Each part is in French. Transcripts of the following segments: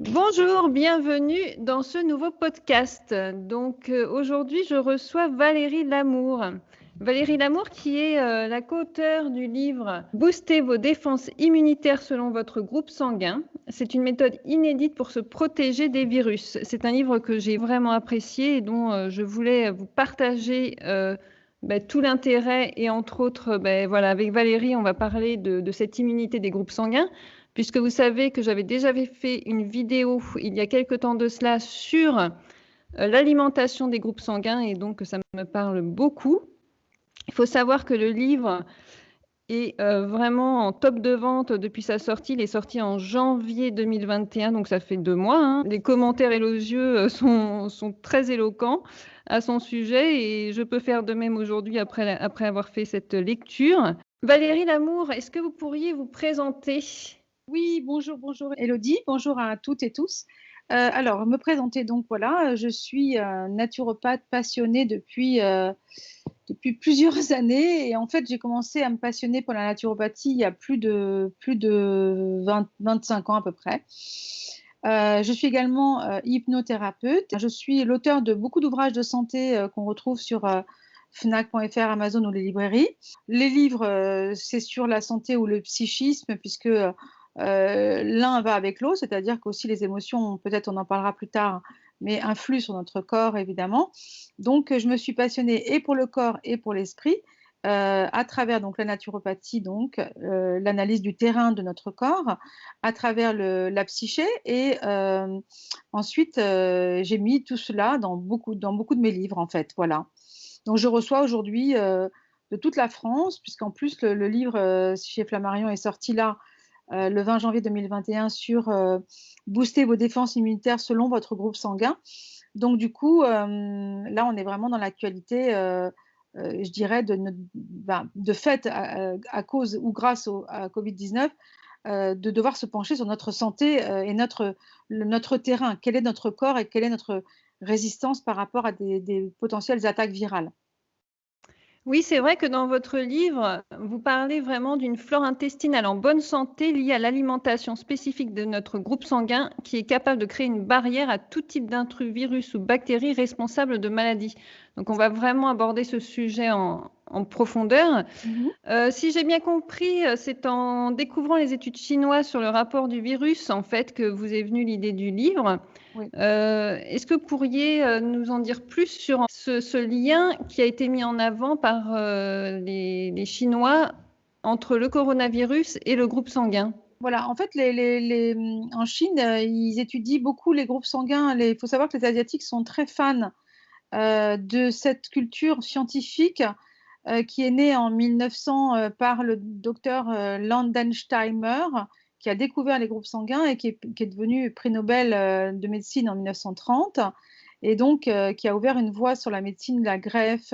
Bonjour, bienvenue dans ce nouveau podcast. Aujourd'hui, je reçois Valérie Lamour. Valérie Lamour qui est la co-auteure du livre Booster vos défenses immunitaires selon votre groupe sanguin. C'est une méthode inédite pour se protéger des virus. C'est un livre que j'ai vraiment apprécié et dont je voulais vous partager tout l'intérêt et entre autres, avec Valérie, on va parler de cette immunité des groupes sanguins. Puisque vous savez que j'avais déjà fait une vidéo il y a quelque temps de cela sur l'alimentation des groupes sanguins et donc ça me parle beaucoup. Il faut savoir que le livre est vraiment en top de vente depuis sa sortie. Il est sorti en janvier 2021, donc ça fait 2 mois. Les commentaires élogieux sont très éloquents à son sujet et je peux faire de même aujourd'hui après avoir fait cette lecture. Valérie Lamour, est-ce que vous pourriez vous présenter ? Oui, bonjour Élodie, bonjour à toutes et tous. Alors, me présenter donc, voilà, je suis naturopathe passionnée depuis plusieurs années et en fait, j'ai commencé à me passionner pour la naturopathie il y a plus de 25 ans à peu près. Je suis également hypnothérapeute. Je suis l'auteur de beaucoup d'ouvrages de santé qu'on retrouve sur Fnac.fr, Amazon ou les librairies. Les livres, c'est sur la santé ou le psychisme, puisque l'un va avec l'autre, c'est-à-dire qu'aussi les émotions, peut-être on en parlera plus tard, mais influent sur notre corps évidemment. Donc je me suis passionnée et pour le corps et pour l'esprit à travers donc la naturopathie, donc l'analyse du terrain de notre corps, à travers la psyché et ensuite j'ai mis tout cela dans beaucoup de mes livres en fait, voilà. Donc je reçois aujourd'hui de toute la France, puisqu'en plus le livre chez Flammarion est sorti là le 20 janvier 2021 sur booster vos défenses immunitaires selon votre groupe sanguin. Donc du coup, là, on est vraiment dans l'actualité, je dirais, de fait, à cause ou grâce à Covid-19, de devoir se pencher sur notre santé et notre terrain. Quel est notre corps et quelle est notre résistance par rapport à des potentielles attaques virales. Oui, c'est vrai que dans votre livre, vous parlez vraiment d'une flore intestinale en bonne santé liée à l'alimentation spécifique de notre groupe sanguin qui est capable de créer une barrière à tout type d'intrus, virus ou bactéries responsables de maladies. Donc on va vraiment aborder ce sujet en profondeur. Mhm. Si j'ai bien compris, c'est en découvrant les études chinoises sur le rapport du virus, en fait, que vous est venue l'idée du livre. Oui. Est-ce que vous pourriez nous en dire plus sur ce lien qui a été mis en avant par les Chinois entre le coronavirus et le groupe sanguin? Voilà, en fait, en Chine, ils étudient beaucoup les groupes sanguins. Il faut savoir que les Asiatiques sont très fans de cette culture scientifique qui est née en 1900 par le docteur Landensteimer, qui a découvert les groupes sanguins et qui est devenu prix Nobel de médecine en 1930, et donc qui a ouvert une voie sur la médecine, la greffe,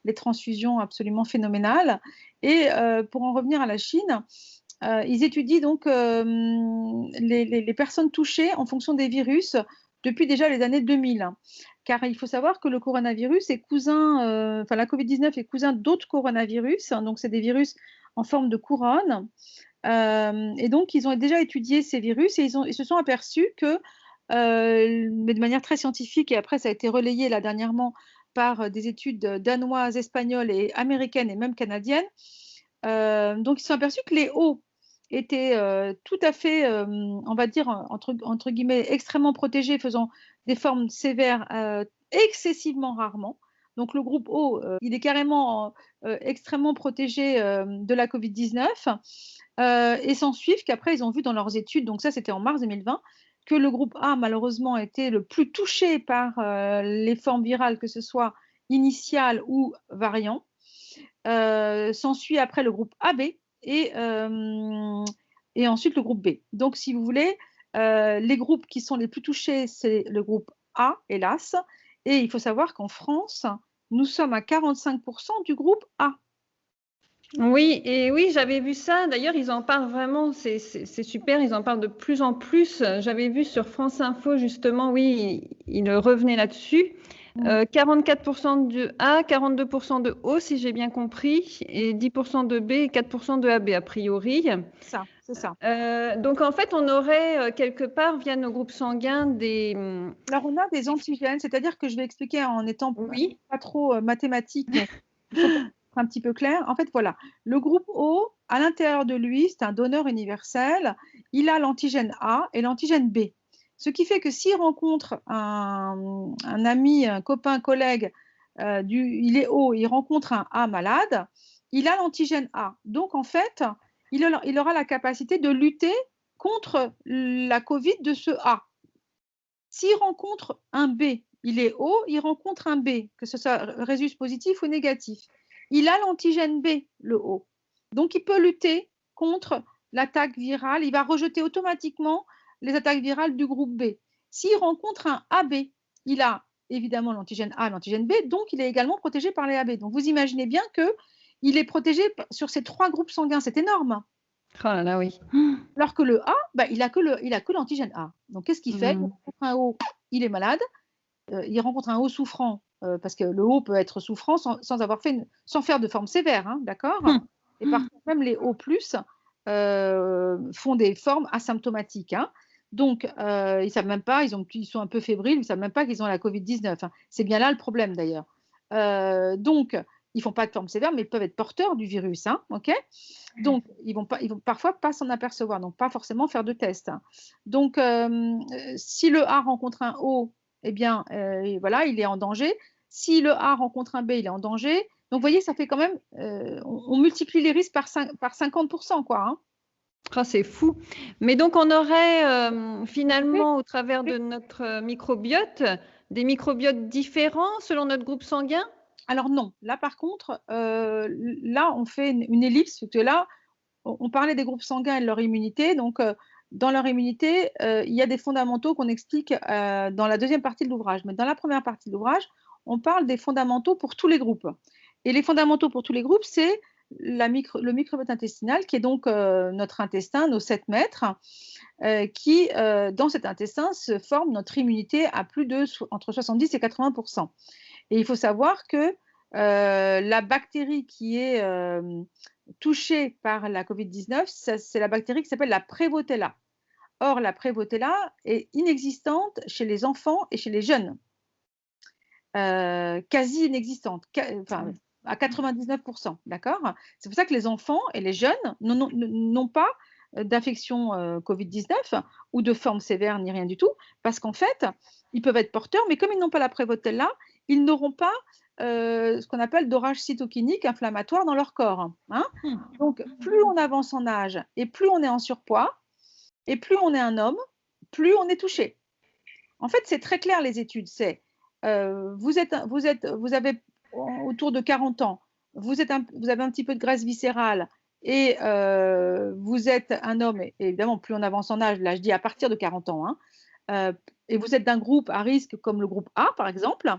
les transfusions absolument phénoménales. Et pour en revenir à la Chine, ils étudient donc les personnes touchées en fonction des virus depuis déjà les années 2000. Car il faut savoir que le coronavirus est cousin, enfin la Covid-19 est cousin d'autres coronavirus, hein, donc c'est des virus en forme de couronne. Et donc ils ont déjà étudié ces virus et ils se sont aperçus que, mais de manière très scientifique, et après ça a été relayé là dernièrement par des études danoises, espagnoles et américaines et même canadiennes. Donc ils se sont aperçus que les hauts étaient tout à fait, on va dire, entre guillemets, extrêmement protégés, faisant des formes sévères excessivement rarement. Donc le groupe O, il est carrément extrêmement protégé de la Covid-19. Et s'en suivent qu'après, ils ont vu dans leurs études, donc ça c'était en mars 2020, que le groupe A, malheureusement, était le plus touché par les formes virales, que ce soit initiales ou variants. S'ensuit après le groupe AB et, euh, et ensuite le groupe B. Donc, si vous voulez, les groupes qui sont les plus touchés, c'est le groupe A, hélas. Et il faut savoir qu'en France, nous sommes à 45% du groupe A. Oui, et oui, j'avais vu ça. D'ailleurs, ils en parlent vraiment, c'est super, ils en parlent de plus en plus. J'avais vu sur France Info, justement, oui, ils revenaient là-dessus. 44% de A, 42% de O, si j'ai bien compris, et 10% de B et 4% de AB, a priori. C'est ça. Donc, en fait, on aurait quelque part, via nos groupes sanguins, des... Alors, on a des antigènes, c'est-à-dire que je vais expliquer en étant Oui. pas trop mathématique, mais il faut être un petit peu clair. En fait, voilà, le groupe O, à l'intérieur de lui, c'est un donneur universel. Il a l'antigène A et l'antigène B. Ce qui fait que s'il rencontre un ami, un copain, collègue, il est O, il rencontre un A malade, il a l'antigène A. Donc, en fait, il aura la capacité de lutter contre la Covid de ce A. S'il rencontre un B, il est O, il rencontre un B, que ce soit résus positif ou négatif. Il a l'antigène B, le O. Donc, il peut lutter contre l'attaque virale. Il va rejeter automatiquement les attaques virales du groupe B. S'il rencontre un AB, il a évidemment l'antigène A, l'antigène B, donc il est également protégé par les AB. Donc, vous imaginez bien qu'il est protégé sur ces 3 groupes sanguins. C'est énorme. Oh là là, oui. Alors que le A, bah, il a que l'antigène A. Donc, qu'est-ce qu'il fait? Il rencontre un O, il est malade. Il rencontre un O souffrant, parce que le O peut être souffrant sans faire de forme sévère, hein, d'accord? Et parfois, même les O+, font des formes asymptomatiques, hein. Donc, ils ne savent même pas, ils sont un peu fébriles, ils ne savent même pas qu'ils ont la Covid-19, hein. C'est bien là le problème, d'ailleurs. Donc, ils ne font pas de forme sévère, mais ils peuvent être porteurs du virus, hein, ok? Donc, ils vont parfois pas s'en apercevoir, donc pas forcément faire de test, hein. Donc, si le A rencontre un O, eh bien, voilà, il est en danger. Si le A rencontre un B, il est en danger. Donc, vous voyez, ça fait quand même, on multiplie les risques par 50%, quoi, hein. Oh, c'est fou. Mais donc, on aurait finalement, au travers de notre microbiote, des microbiotes différents selon notre groupe sanguin? Alors non, là par contre, là on fait une ellipse, parce que là, on parlait des groupes sanguins et de leur immunité. Donc, dans leur immunité, il y a des fondamentaux qu'on explique dans la deuxième partie de l'ouvrage. Mais dans la première partie de l'ouvrage, on parle des fondamentaux pour tous les groupes. Et les fondamentaux pour tous les groupes, c'est le microbiote intestinal, qui est donc notre intestin, nos 7 mètres, qui, dans cet intestin, se forme notre immunité à entre 70 et 80%. Et il faut savoir que la bactérie qui est touchée par la Covid-19, c'est la bactérie qui s'appelle la Prevotella. Or, la Prevotella est inexistante chez les enfants et chez les jeunes. Quasi inexistante, à 99%, d'accord? C'est pour ça que les enfants et les jeunes n'ont pas d'infection Covid-19 ou de forme sévère ni rien du tout, parce qu'en fait, ils peuvent être porteurs, mais comme ils n'ont pas la Prevotella, ils n'auront pas ce qu'on appelle d'orage cytokinique inflammatoire dans leur corps, hein. Donc, plus on avance en âge et plus on est en surpoids, et plus on est un homme, plus on est touché. En fait, c'est très clair les études. Vous avez autour de 40 ans, vous avez un petit peu de graisse viscérale et vous êtes un homme, et évidemment, plus on avance en âge, là je dis à partir de 40 ans, hein, et vous êtes d'un groupe à risque comme le groupe A, par exemple,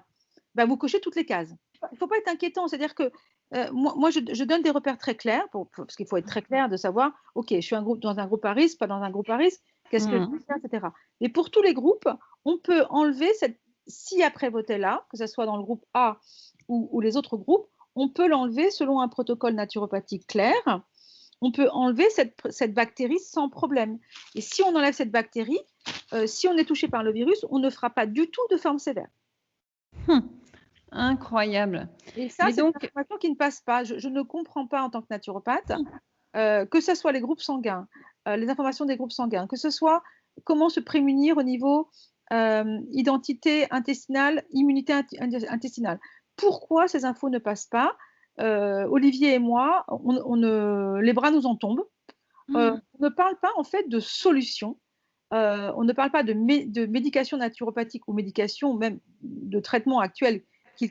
bah, vous cochez toutes les cases. Il ne faut pas être inquiétant, c'est-à-dire que moi je donne des repères très clairs, parce qu'il faut être très clair de savoir, ok, je suis dans un groupe à risque, pas dans un groupe à risque, qu'est-ce que je peux faire, etc. Mais pour tous les groupes, on peut enlever si après Prevotella, que ce soit dans le groupe A ou les autres groupes, on peut l'enlever selon un protocole naturopathique clair. On peut enlever cette bactérie sans problème. Et si on enlève cette bactérie, si on est touché par le virus, on ne fera pas du tout de forme sévère. Incroyable. Et ça, c'est une information qui ne passe pas. Je ne comprends pas en tant que naturopathe, que ce soit les groupes sanguins, les informations des groupes sanguins, que ce soit comment se prémunir au niveau identité intestinale, immunité intestinale. Pourquoi ces infos ne passent pas? Olivier et moi, les bras nous en tombent. On ne parle pas en fait de solution. On ne parle pas de médication naturopathique ou médication même de traitement actuel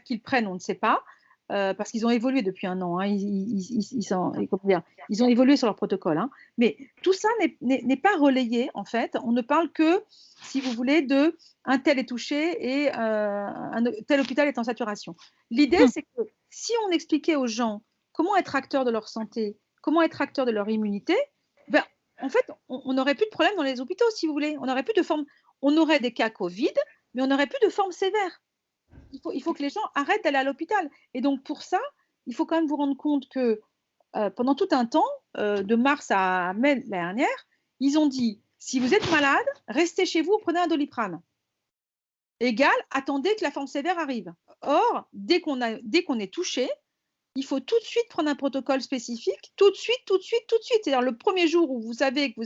qu'ils prennent, on ne sait pas, parce qu'ils ont évolué depuis un an, hein. Ils ont évolué sur leur protocole, hein. Mais tout ça n'est pas relayé, en fait. On ne parle que, si vous voulez, de un tel est touché et un tel hôpital est en saturation. L'idée, c'est que si on expliquait aux gens comment être acteur de leur santé, comment être acteur de leur immunité, ben, en fait, on n'aurait plus de problème dans les hôpitaux, si vous voulez. On aurait des cas Covid, mais on n'aurait plus de forme sévère. Il il faut que les gens arrêtent d'aller à l'hôpital. Et donc, pour ça, il faut quand même vous rendre compte que pendant tout un temps, de mars à mai l'année dernière, ils ont dit, si vous êtes malade, restez chez vous, prenez un Doliprane. Égal, attendez que la forme sévère arrive. Or, dès qu'on est touché, il faut tout de suite prendre un protocole spécifique, tout de suite. C'est-à-dire le premier jour où vous savez que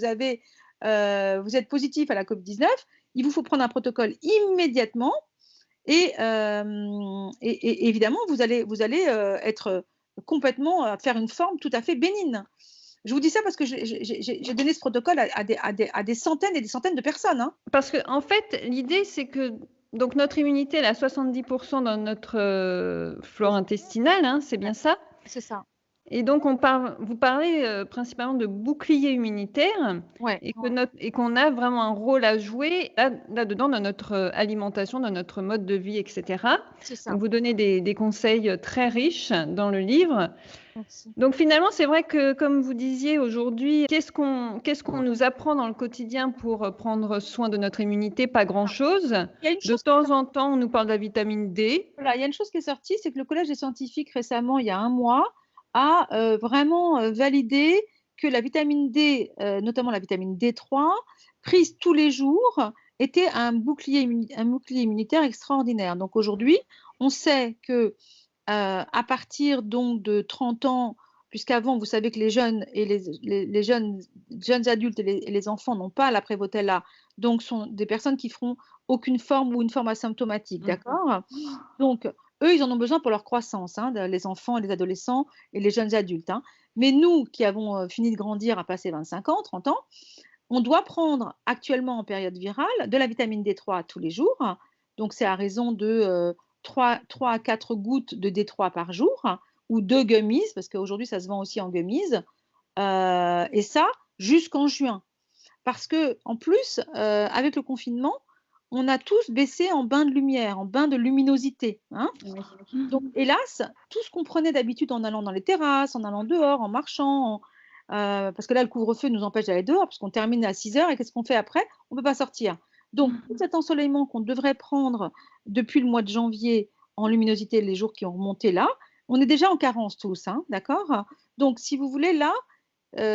vous êtes positif à la COVID-19, il vous faut prendre un protocole immédiatement et évidemment, vous allez être complètement faire une forme tout à fait bénigne. Je vous dis ça parce que j'ai donné ce protocole à des centaines et des centaines de personnes. Hein. Parce que en fait, l'idée, c'est que donc notre immunité, elle a 70% dans notre flore intestinale, hein, c'est bien ça? C'est ça. Et donc, vous parlez principalement de bouclier immunitaire Ouais. et qu'on a vraiment un rôle à jouer là-dedans dans notre alimentation, dans notre mode de vie, etc. C'est ça. Donc, vous donnez des conseils très riches dans le livre. Merci. Donc finalement, c'est vrai que, comme vous disiez aujourd'hui, qu'est-ce qu'on nous apprend dans le quotidien pour prendre soin de notre immunité? Pas grand-chose. De temps en temps, on nous parle de la vitamine D. Voilà, il y a une chose qui est sortie, c'est que le Collège des scientifiques récemment, il y a un mois, a vraiment validé que la vitamine D, notamment la vitamine D3, prise tous les jours, était un bouclier immunitaire extraordinaire. Donc aujourd'hui, on sait que à partir donc de 30 ans, puisqu'avant, vous savez que les jeunes et les jeunes adultes et les enfants n'ont pas la Prévotella, donc sont des personnes qui feront aucune forme ou une forme asymptomatique, d'accord? Donc, eux, ils en ont besoin pour leur croissance, hein, les enfants, les adolescents et les jeunes adultes. Hein. Mais nous, qui avons fini de grandir à passer 25 ans, 30 ans, on doit prendre actuellement en période virale de la vitamine D3 tous les jours. Donc, c'est à raison de 3 à 4 gouttes de D3 par jour, hein, ou 2 gummies, parce qu'aujourd'hui, ça se vend aussi en gummies. Et ça, jusqu'en juin. Parce que en plus, avec le confinement, on a tous baissé en bain de lumière, en bain de luminosité. Hein. Donc, hélas, tout ce qu'on prenait d'habitude en allant dans les terrasses, en allant dehors, en marchant, parce que là, le couvre-feu nous empêche d'aller dehors, puisqu'on termine à 6 heures, et qu'est-ce qu'on fait après? On ne peut pas sortir. Donc, tout cet ensoleillement qu'on devrait prendre depuis le mois de janvier en luminosité, les jours qui ont remonté là, on est déjà en carence tous, hein, d'accord? Donc, si vous voulez, là,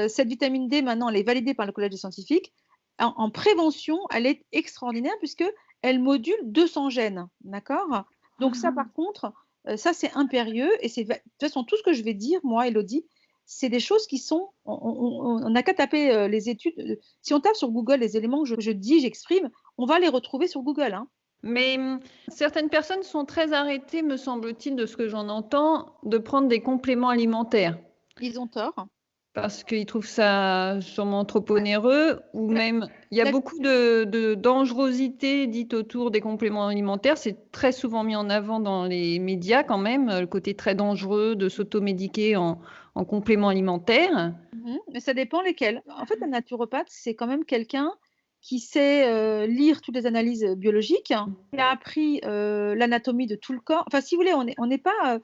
cette vitamine D, maintenant, elle est validée par le Collège des scientifiques. En prévention, elle est extraordinaire puisqu'elle module 200 gènes. D'accord? Donc ça, par contre, ça, c'est impérieux. Et c'est de toute façon, tout ce que je vais dire, moi, Elodie, c'est des choses qui sont… On n'a qu'à taper les études. Si on tape sur Google les éléments que je dis, j'exprime, on va les retrouver sur Google. Hein. Mais certaines personnes sont très arrêtées, me semble-t-il, de ce que j'en entends, de prendre des compléments alimentaires. Ils ont tort. Parce qu'ils trouvent ça sûrement trop onéreux, ou même il y a beaucoup de dangerosité dite autour des compléments alimentaires. C'est très souvent mis en avant dans les médias quand même, le côté très dangereux de s'automédiquer en complément alimentaire. Mais ça dépend lesquels. En fait, un naturopathe, c'est quand même quelqu'un qui sait lire toutes les analyses biologiques. Il a appris l'anatomie de tout le corps. Enfin, si vous voulez, on n'est pas…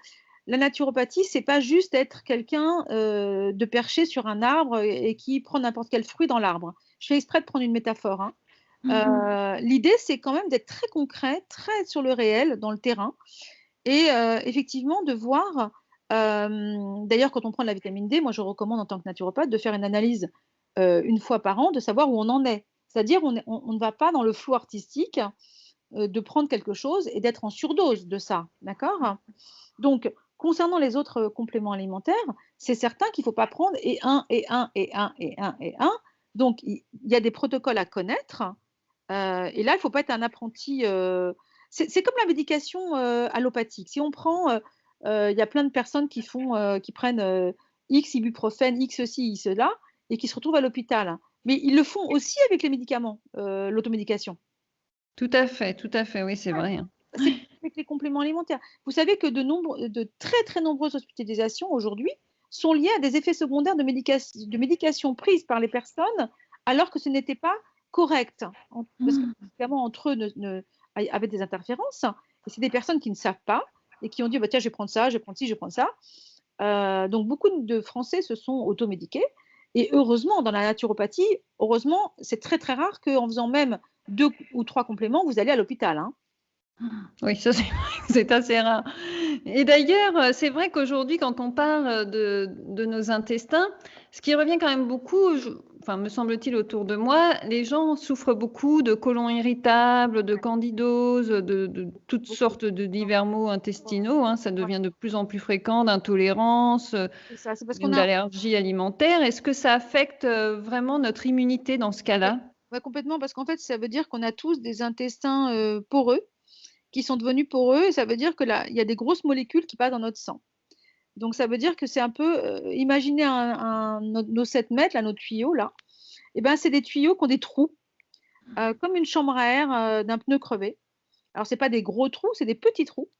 la naturopathie, c'est pas juste être quelqu'un de perché sur un arbre et qui prend n'importe quel fruit dans l'arbre. Je fais exprès de prendre une métaphore. Hein. L'idée, c'est quand même d'être très concret, très sur le réel, dans le terrain, et effectivement de voir… d'ailleurs, quand on prend de la vitamine D, moi, je recommande en tant que naturopathe de faire une analyse une fois par an, de savoir où on en est. C'est-à-dire, on ne va pas dans le flou artistique de prendre quelque chose et d'être en surdose de ça. D'accord? Donc, concernant les autres compléments alimentaires, c'est certain qu'il ne faut pas prendre et un. Donc, il y a des protocoles à connaître. Et là, il ne faut pas être un apprenti. C'est comme la médication allopathique. Si on prend, il y a plein de personnes qui prennent X ibuprofène, X ceci, X cela, et qui se retrouvent à l'hôpital. Mais ils le font aussi avec les médicaments, l'automédication. Tout à fait, oui, c'est vrai. Hein. C'est avec les compléments alimentaires. Vous savez que de très très nombreuses hospitalisations aujourd'hui sont liées à des effets secondaires de médication prises par les personnes alors que ce n'était pas correct. Parce que évidemment, entre eux avaient des interférences. Et c'est des personnes qui ne savent pas et qui ont dit bah, tiens, je vais prendre ça, je vais prendre ci, je vais prendre ça. Donc beaucoup de Français se sont automédiqués. Et heureusement, dans la naturopathie, heureusement, c'est très très rare qu'en faisant même 2 ou 3 compléments, vous allez à l'hôpital. Hein. Oui, ça c'est vrai que c'est assez rare. Et d'ailleurs, c'est vrai qu'aujourd'hui, quand on parle de nos intestins, ce qui revient quand même beaucoup, enfin, me semble-t-il autour de moi, les gens souffrent beaucoup de côlon irritable, de candidose, de toutes Beaucoup. sortes de divers maux intestinaux, hein. Ça Ouais, devient de plus en plus fréquent, d'intolérance, c'est ça. C'est parce qu'on même a d'allergies alimentaires. Est-ce que ça affecte, vraiment notre immunité dans ce ouais, cas-là? ouais, complètement, parce qu'en fait, ça veut dire qu'on a tous des intestins poreux qui sont devenus poreux, et ça veut dire que là, il y a des grosses molécules qui passent dans notre sang. Donc ça veut dire que c'est un peu, imaginez nos 7 mètres, là, nos tuyaux là, et ben c'est des tuyaux qui ont des trous, comme une chambre à air d'un pneu crevé. Alors c'est pas des gros trous, c'est des petits trous.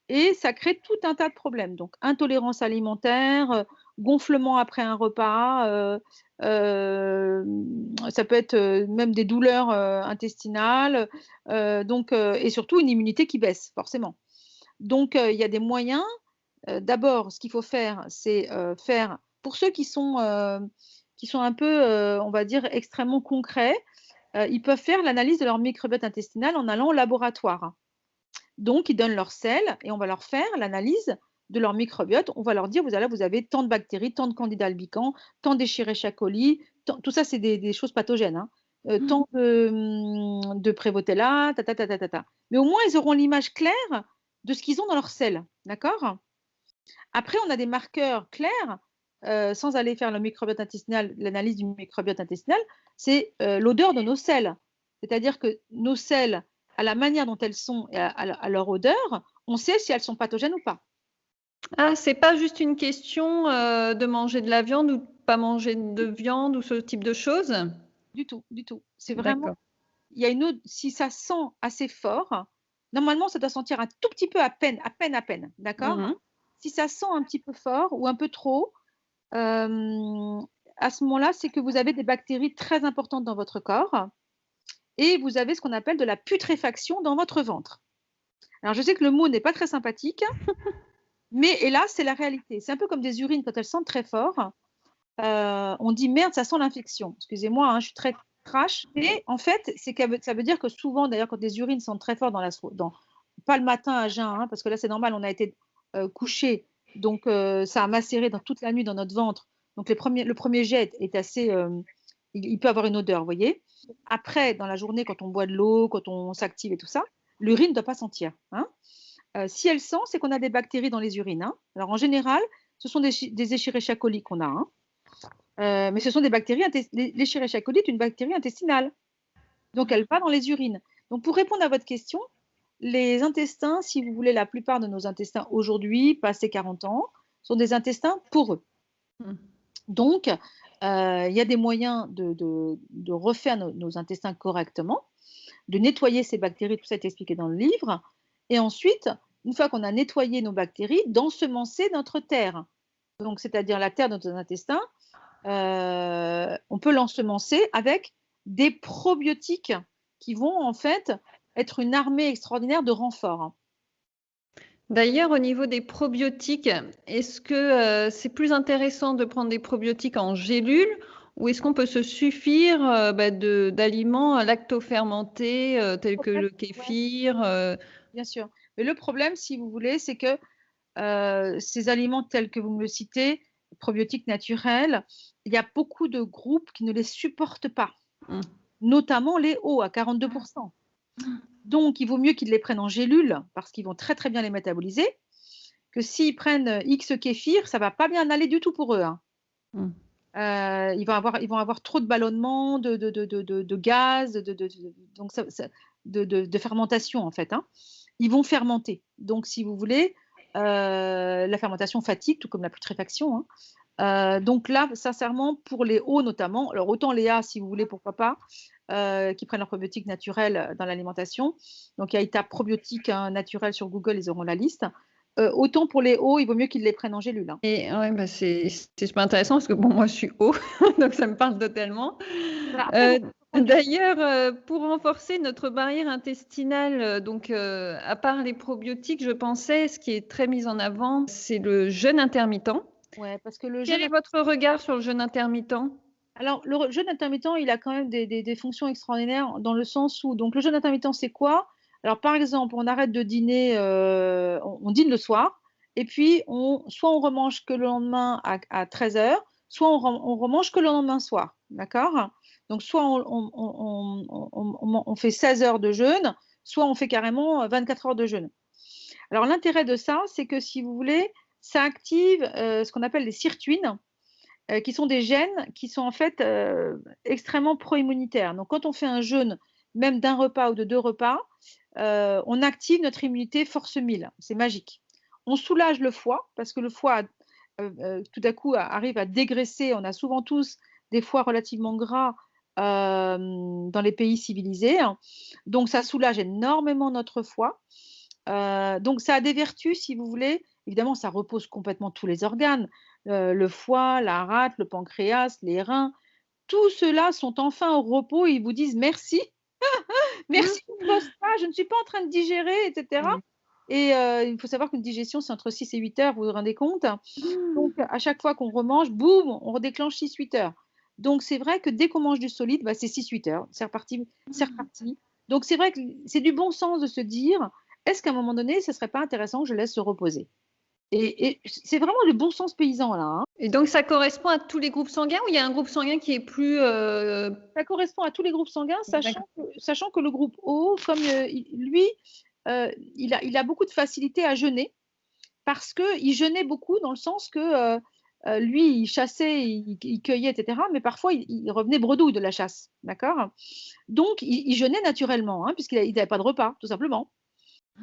Et ça crée tout un tas de problèmes. Donc, intolérance alimentaire, gonflement après un repas, ça peut être même des douleurs intestinales, et surtout une immunité qui baisse, forcément. Donc, il y a des moyens. D'abord, ce qu'il faut faire, c'est faire, pour ceux qui sont un peu, on va dire, extrêmement concrets, ils peuvent faire l'analyse de leur microbiote intestinal en allant au laboratoire. Donc, ils donnent leur sel et on va leur faire l'analyse de leur microbiote. On va leur dire, vous avez tant de bactéries, tant de candidats albicans, tant d'Escherichia coli, tout ça, c'est des choses pathogènes, hein. Tant de Prévotella, ta, ta, ta, ta, ta, ta. Mais au moins, ils auront l'image claire de ce qu'ils ont dans leur sel. D'accord? Après, on a des marqueurs clairs, sans aller faire le microbiote intestinal, l'analyse du microbiote intestinal, c'est l'odeur de nos selles. C'est-à-dire que nos selles, à la manière dont elles sont et à leur odeur, on sait si elles sont pathogènes ou pas. Ah, c'est pas juste une question, de manger de la viande ou de pas manger de viande ou ce type de choses? Du tout, du tout. C'est vraiment, D'accord. il y a une autre, si ça sent assez fort, normalement, ça doit sentir un tout petit peu à peine, à peine, à peine. D'accord? Mmh. Si ça sent un petit peu fort ou un peu trop, à ce moment-là, c'est que vous avez des bactéries très importantes dans votre corps et vous avez ce qu'on appelle de la putréfaction dans votre ventre. Alors, je sais que le mot n'est pas très sympathique, mais hélas, c'est la réalité. C'est un peu comme des urines quand elles sentent très fort. On dit merde, ça sent l'infection. Excusez-moi, hein, je suis très trash. Et en fait, ça veut dire que souvent, d'ailleurs, quand des urines sentent très fort pas le matin à jeun, hein, parce que là, c'est normal, on a été couché, donc ça a macéré dans toute la nuit dans notre ventre. Donc le premier jet est assez, il peut avoir une odeur, vous voyez. Après, dans la journée, quand on boit de l'eau, quand on s'active et tout ça, l'urine ne doit pas sentir, hein. Si elle sent, c'est qu'on a des bactéries dans les urines, hein. Alors en général, ce sont des Escherichia coli qu'on a, hein. Mais ce sont des bactéries l'Escherichia coli est une bactérie intestinale, donc elle va dans les urines. Donc pour répondre à votre question, les intestins, si vous voulez, la plupart de nos intestins aujourd'hui, passé 40 ans, sont des intestins poreux. Mmh. Donc, il y a des moyens de refaire nos intestins correctement, de nettoyer ces bactéries, tout ça est expliqué dans le livre. Et ensuite, une fois qu'on a nettoyé nos bactéries, d'ensemencer notre terre. Donc, c'est-à-dire la terre de nos intestins, on peut l'ensemencer avec des probiotiques qui vont en fait être une armée extraordinaire de renforts. D'ailleurs, au niveau des probiotiques, est-ce que, c'est plus intéressant de prendre des probiotiques en gélules ou est-ce qu'on peut se suffire, bah, d'aliments lactofermentés, tels que le Ouais, kéfir, bien sûr. Mais le problème, si vous voulez, c'est que ces aliments tels que vous me le citez, probiotiques naturels, il y a beaucoup de groupes qui ne les supportent pas, Mmh. notamment les hauts à 42%. Donc, il vaut mieux qu'ils les prennent en gélules parce qu'ils vont très très bien les métaboliser, que s'ils prennent X kéfir, ça va pas bien aller du tout pour eux, hein. Mmh. Ils vont avoir trop de ballonnement, de gaz, donc de fermentation en fait, hein. Ils vont fermenter. Donc, si vous voulez, la fermentation fatigue, tout comme la putréfaction, hein. Donc là, sincèrement, pour les hauts notamment, alors autant les A, si vous voulez, pourquoi pas, qui prennent leurs probiotiques naturels dans l'alimentation. Donc il y a étape probiotiques hein, naturels sur Google, ils auront la liste. Autant pour les hauts, il vaut mieux qu'ils les prennent en gélule, hein. Et ouais, bah, c'est super intéressant parce que bon, moi, je suis haut, donc ça me parle totalement. Voilà, après, Heu, vous pouvez prendre du d'ailleurs, pour renforcer notre barrière intestinale, donc à part les probiotiques, je pensais, ce qui est très mis en avant, c'est le jeûne intermittent. ouais, parce que le Quel jeûne est votre regard sur le jeûne intermittent? alors jeûne intermittent, il a quand même des fonctions extraordinaires dans le sens où donc le jeûne intermittent, c'est quoi? Alors, par exemple, on arrête de dîner, on dîne le soir, et puis soit on remange que le lendemain à 13 heures, soit on remange que le lendemain soir. D'accord? Donc, soit on fait 16 heures de jeûne, soit on fait carrément 24 heures de jeûne. Alors, l'intérêt de ça, c'est que si vous voulez, ça active ce qu'on appelle les sirtuines, qui sont des gènes qui sont en fait extrêmement pro-immunitaires. Donc, quand on fait un jeûne, même d'un repas ou de 2 repas, on active notre immunité force 1000. C'est magique. On soulage le foie parce que le foie, tout à coup, arrive à dégraisser. On a souvent tous des foies relativement gras dans les pays civilisés. Donc, ça soulage énormément notre foie. Donc, ça a des vertus, si vous voulez. Évidemment, ça repose complètement tous les organes. Le foie, la rate, le pancréas, les reins. Tous ceux-là sont enfin au repos et ils vous disent merci. Merci pour ce repas, je ne suis pas en train de digérer, etc. Et il faut savoir qu'une digestion, c'est entre 6 et 8 heures, vous vous rendez compte? Donc, à chaque fois qu'on remange, boum, on redéclenche 6-8 heures. Donc, c'est vrai que dès qu'on mange du solide, bah, c'est 6-8 heures. C'est reparti, c'est reparti. Donc, c'est vrai que c'est du bon sens de se dire, est-ce qu'à un moment donné, ce ne serait pas intéressant que je laisse se reposer? Et c'est vraiment le bon sens paysan, là, hein. Et donc, ça correspond à tous les groupes sanguins ou il y a un groupe sanguin qui est plus... Ça correspond à tous les groupes sanguins, sachant que le groupe O, comme lui, il a beaucoup de facilité à jeûner parce qu'il jeûnait beaucoup dans le sens que lui, il chassait, il cueillait, etc. Mais parfois, il revenait bredouille de la chasse. D'accord? Donc, il jeûnait naturellement, hein, puisqu'il n'avait pas de repas, tout simplement.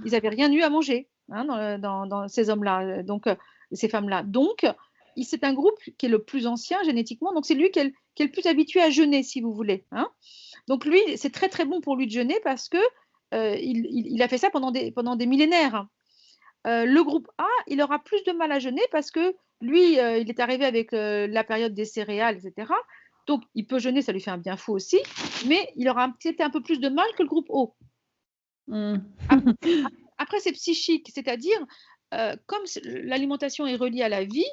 Ils n'avaient rien eu à manger, hein, dans ces hommes-là, donc ces femmes-là. Donc, c'est un groupe qui est le plus ancien génétiquement, donc c'est lui qui est le plus habitué à jeûner, si vous voulez, hein. Donc lui, c'est très très bon pour lui de jeûner parce que il a fait ça pendant des millénaires. Le groupe A, il aura plus de mal à jeûner parce que lui, il est arrivé avec la période des céréales, etc. Donc, il peut jeûner, ça lui fait un bien fou aussi, mais il aura peut-être un peu plus de mal que le groupe O. Après, c'est psychique, c'est-à-dire, comme l'alimentation est reliée à la vie,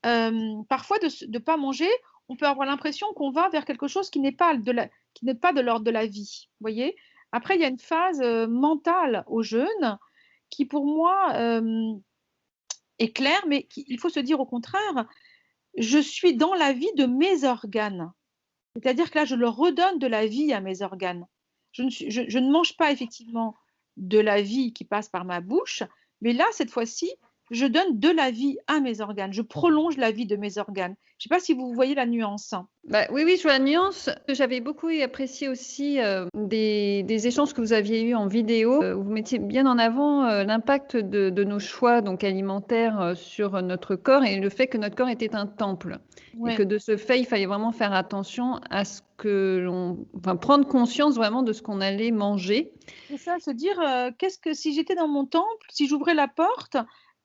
parfois de ne pas manger, on peut avoir l'impression qu'on va vers quelque chose qui n'est pas de l'ordre de la vie. Voyez? Après, il y a une phase mentale au jeûne qui, pour moi, est claire, mais il faut se dire au contraire, je suis dans la vie de mes organes. C'est-à-dire que là, je leur redonne de la vie à mes organes. Je ne mange pas effectivement de la vie qui passe par ma bouche, mais là, cette fois-ci, je donne de la vie à mes organes. Je prolonge la vie de mes organes. Je ne sais pas si vous voyez la nuance. Bah, oui, je vois la nuance. J'avais beaucoup apprécié aussi des échanges que vous aviez eus en vidéo. Où vous mettiez bien en avant l'impact de nos choix donc alimentaires sur notre corps et le fait que notre corps était un temple. Ouais. Et que de ce fait, il fallait vraiment faire attention à ce que prendre conscience vraiment de ce qu'on allait manger. C'est ça, se dire, si j'étais dans mon temple, si j'ouvrais la porte,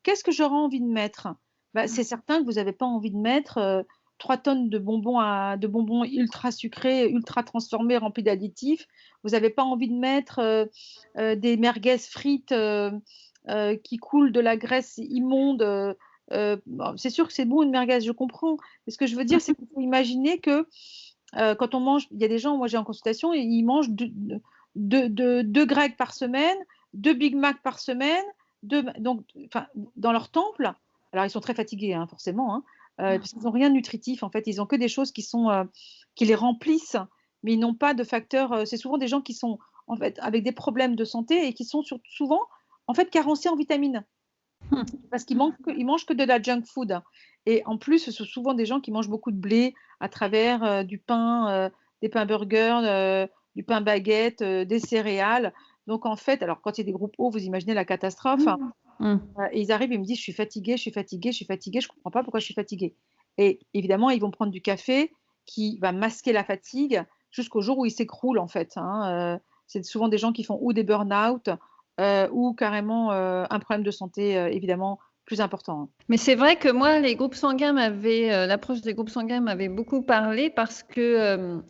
qu'est-ce que j'aurais envie de mettre? Bah, c'est certain que vous n'avez pas envie de mettre 3 tonnes de bonbons ultra sucrés, ultra transformés, remplis d'additifs. Vous n'avez pas envie de mettre des merguez frites qui coulent de la graisse immonde. Bon, c'est sûr que c'est bon une merguez, je comprends. Mais ce que je veux dire, c'est qu'il faut imaginer que quand on mange, il y a des gens, moi j'ai en consultation, et ils mangent deux Grecs par semaine, 2 Big Mac par semaine, donc, dans leur temple. Alors ils sont très fatigués, hein, forcément, hein, parce qu'ils n'ont rien de nutritif en fait. Ils n'ont que des choses qui les remplissent, mais ils n'ont pas de facteurs. C'est souvent des gens qui sont en fait avec des problèmes de santé et qui sont souvent en fait carencés en vitamines. Parce qu'ils mangent que de la junk food. Et en plus, ce sont souvent des gens qui mangent beaucoup de blé à travers du pain, des pains burgers, du pain baguette, des céréales. Donc en fait, alors quand il y a des groupes hauts, vous imaginez la catastrophe. Et ils arrivent et me disent, je suis fatiguée, je ne comprends pas pourquoi je suis fatiguée. Et évidemment, ils vont prendre du café qui va masquer la fatigue jusqu'au jour où ils s'écroulent en fait, hein. C'est souvent des gens qui font ou des burn-out ou carrément un problème de santé évidemment plus important. Mais c'est vrai que moi, l'approche des groupes sanguins m'avait beaucoup parlé parce que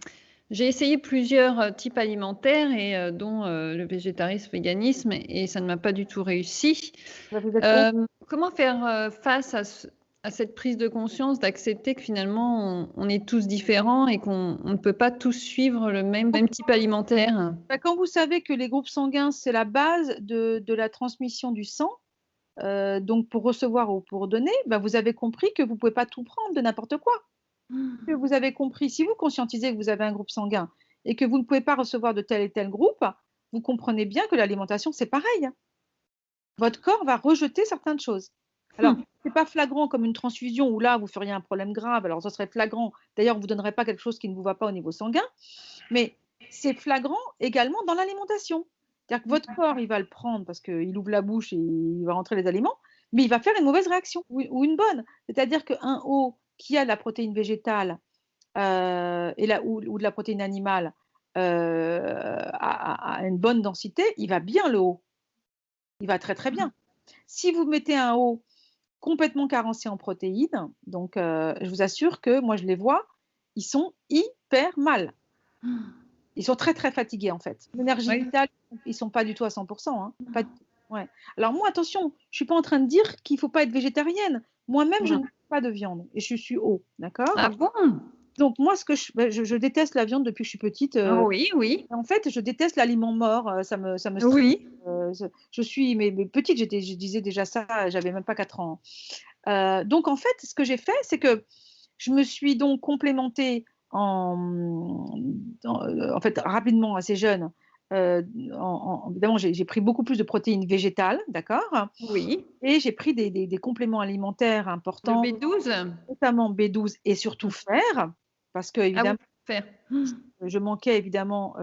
j'ai essayé plusieurs types alimentaires et dont le végétarisme, véganisme, et ça ne m'a pas du tout réussi. Vous êtes Comment faire face à cette prise de conscience, d'accepter que finalement, on est tous différents et qu'on ne peut pas tous suivre le même type alimentaire. Bah, quand vous savez que les groupes sanguins, c'est la base de la transmission du sang, donc pour recevoir ou pour donner, bah, vous avez compris que vous ne pouvez pas tout prendre de n'importe quoi. Que vous avez compris, si vous conscientisez que vous avez un groupe sanguin et que vous ne pouvez pas recevoir de tel et tel groupe, vous comprenez bien que l'alimentation, c'est pareil. Votre corps va rejeter certaines choses. Alors, ce n'est pas flagrant comme une transfusion où là, vous feriez un problème grave. Alors, ça serait flagrant. D'ailleurs, on ne vous donnerait pas quelque chose qui ne vous va pas au niveau sanguin. Mais c'est flagrant également dans l'alimentation. C'est-à-dire que votre corps, il va le prendre parce qu'il ouvre la bouche et il va rentrer les aliments, mais il va faire une mauvaise réaction ou une bonne. C'est-à-dire qu'un haut qui a de la protéine végétale ou de la protéine animale à une bonne densité, il va bien le haut. Il va très très bien. Si vous mettez un haut complètement carencé en protéines, donc je vous assure que moi je les vois, ils sont hyper mal. Ils sont très très fatigués en fait. L'énergie vitale, ils sont pas du tout à 100%. Hein. Pas, ouais. Alors moi attention, je suis pas en train de dire qu'il faut pas être végétarienne. Moi-même je ne mange pas de viande et je suis haut, d'accord? Ah bon? Donc moi je déteste la viande depuis que je suis petite. Oui, oui. En fait, je déteste l'aliment mort. Ça me stresse. Oui. Je suis mais petite, je disais déjà ça, j'avais même pas 4 ans. Donc en fait, ce que j'ai fait, c'est que je me suis donc complémentée en fait rapidement assez jeune. Évidemment, j'ai pris beaucoup plus de protéines végétales, d'accord? Oui. Et j'ai pris des compléments alimentaires Le importants, B12? notamment B12 et surtout fer, parce que Ah oui, évidemment, fer. je manquais évidemment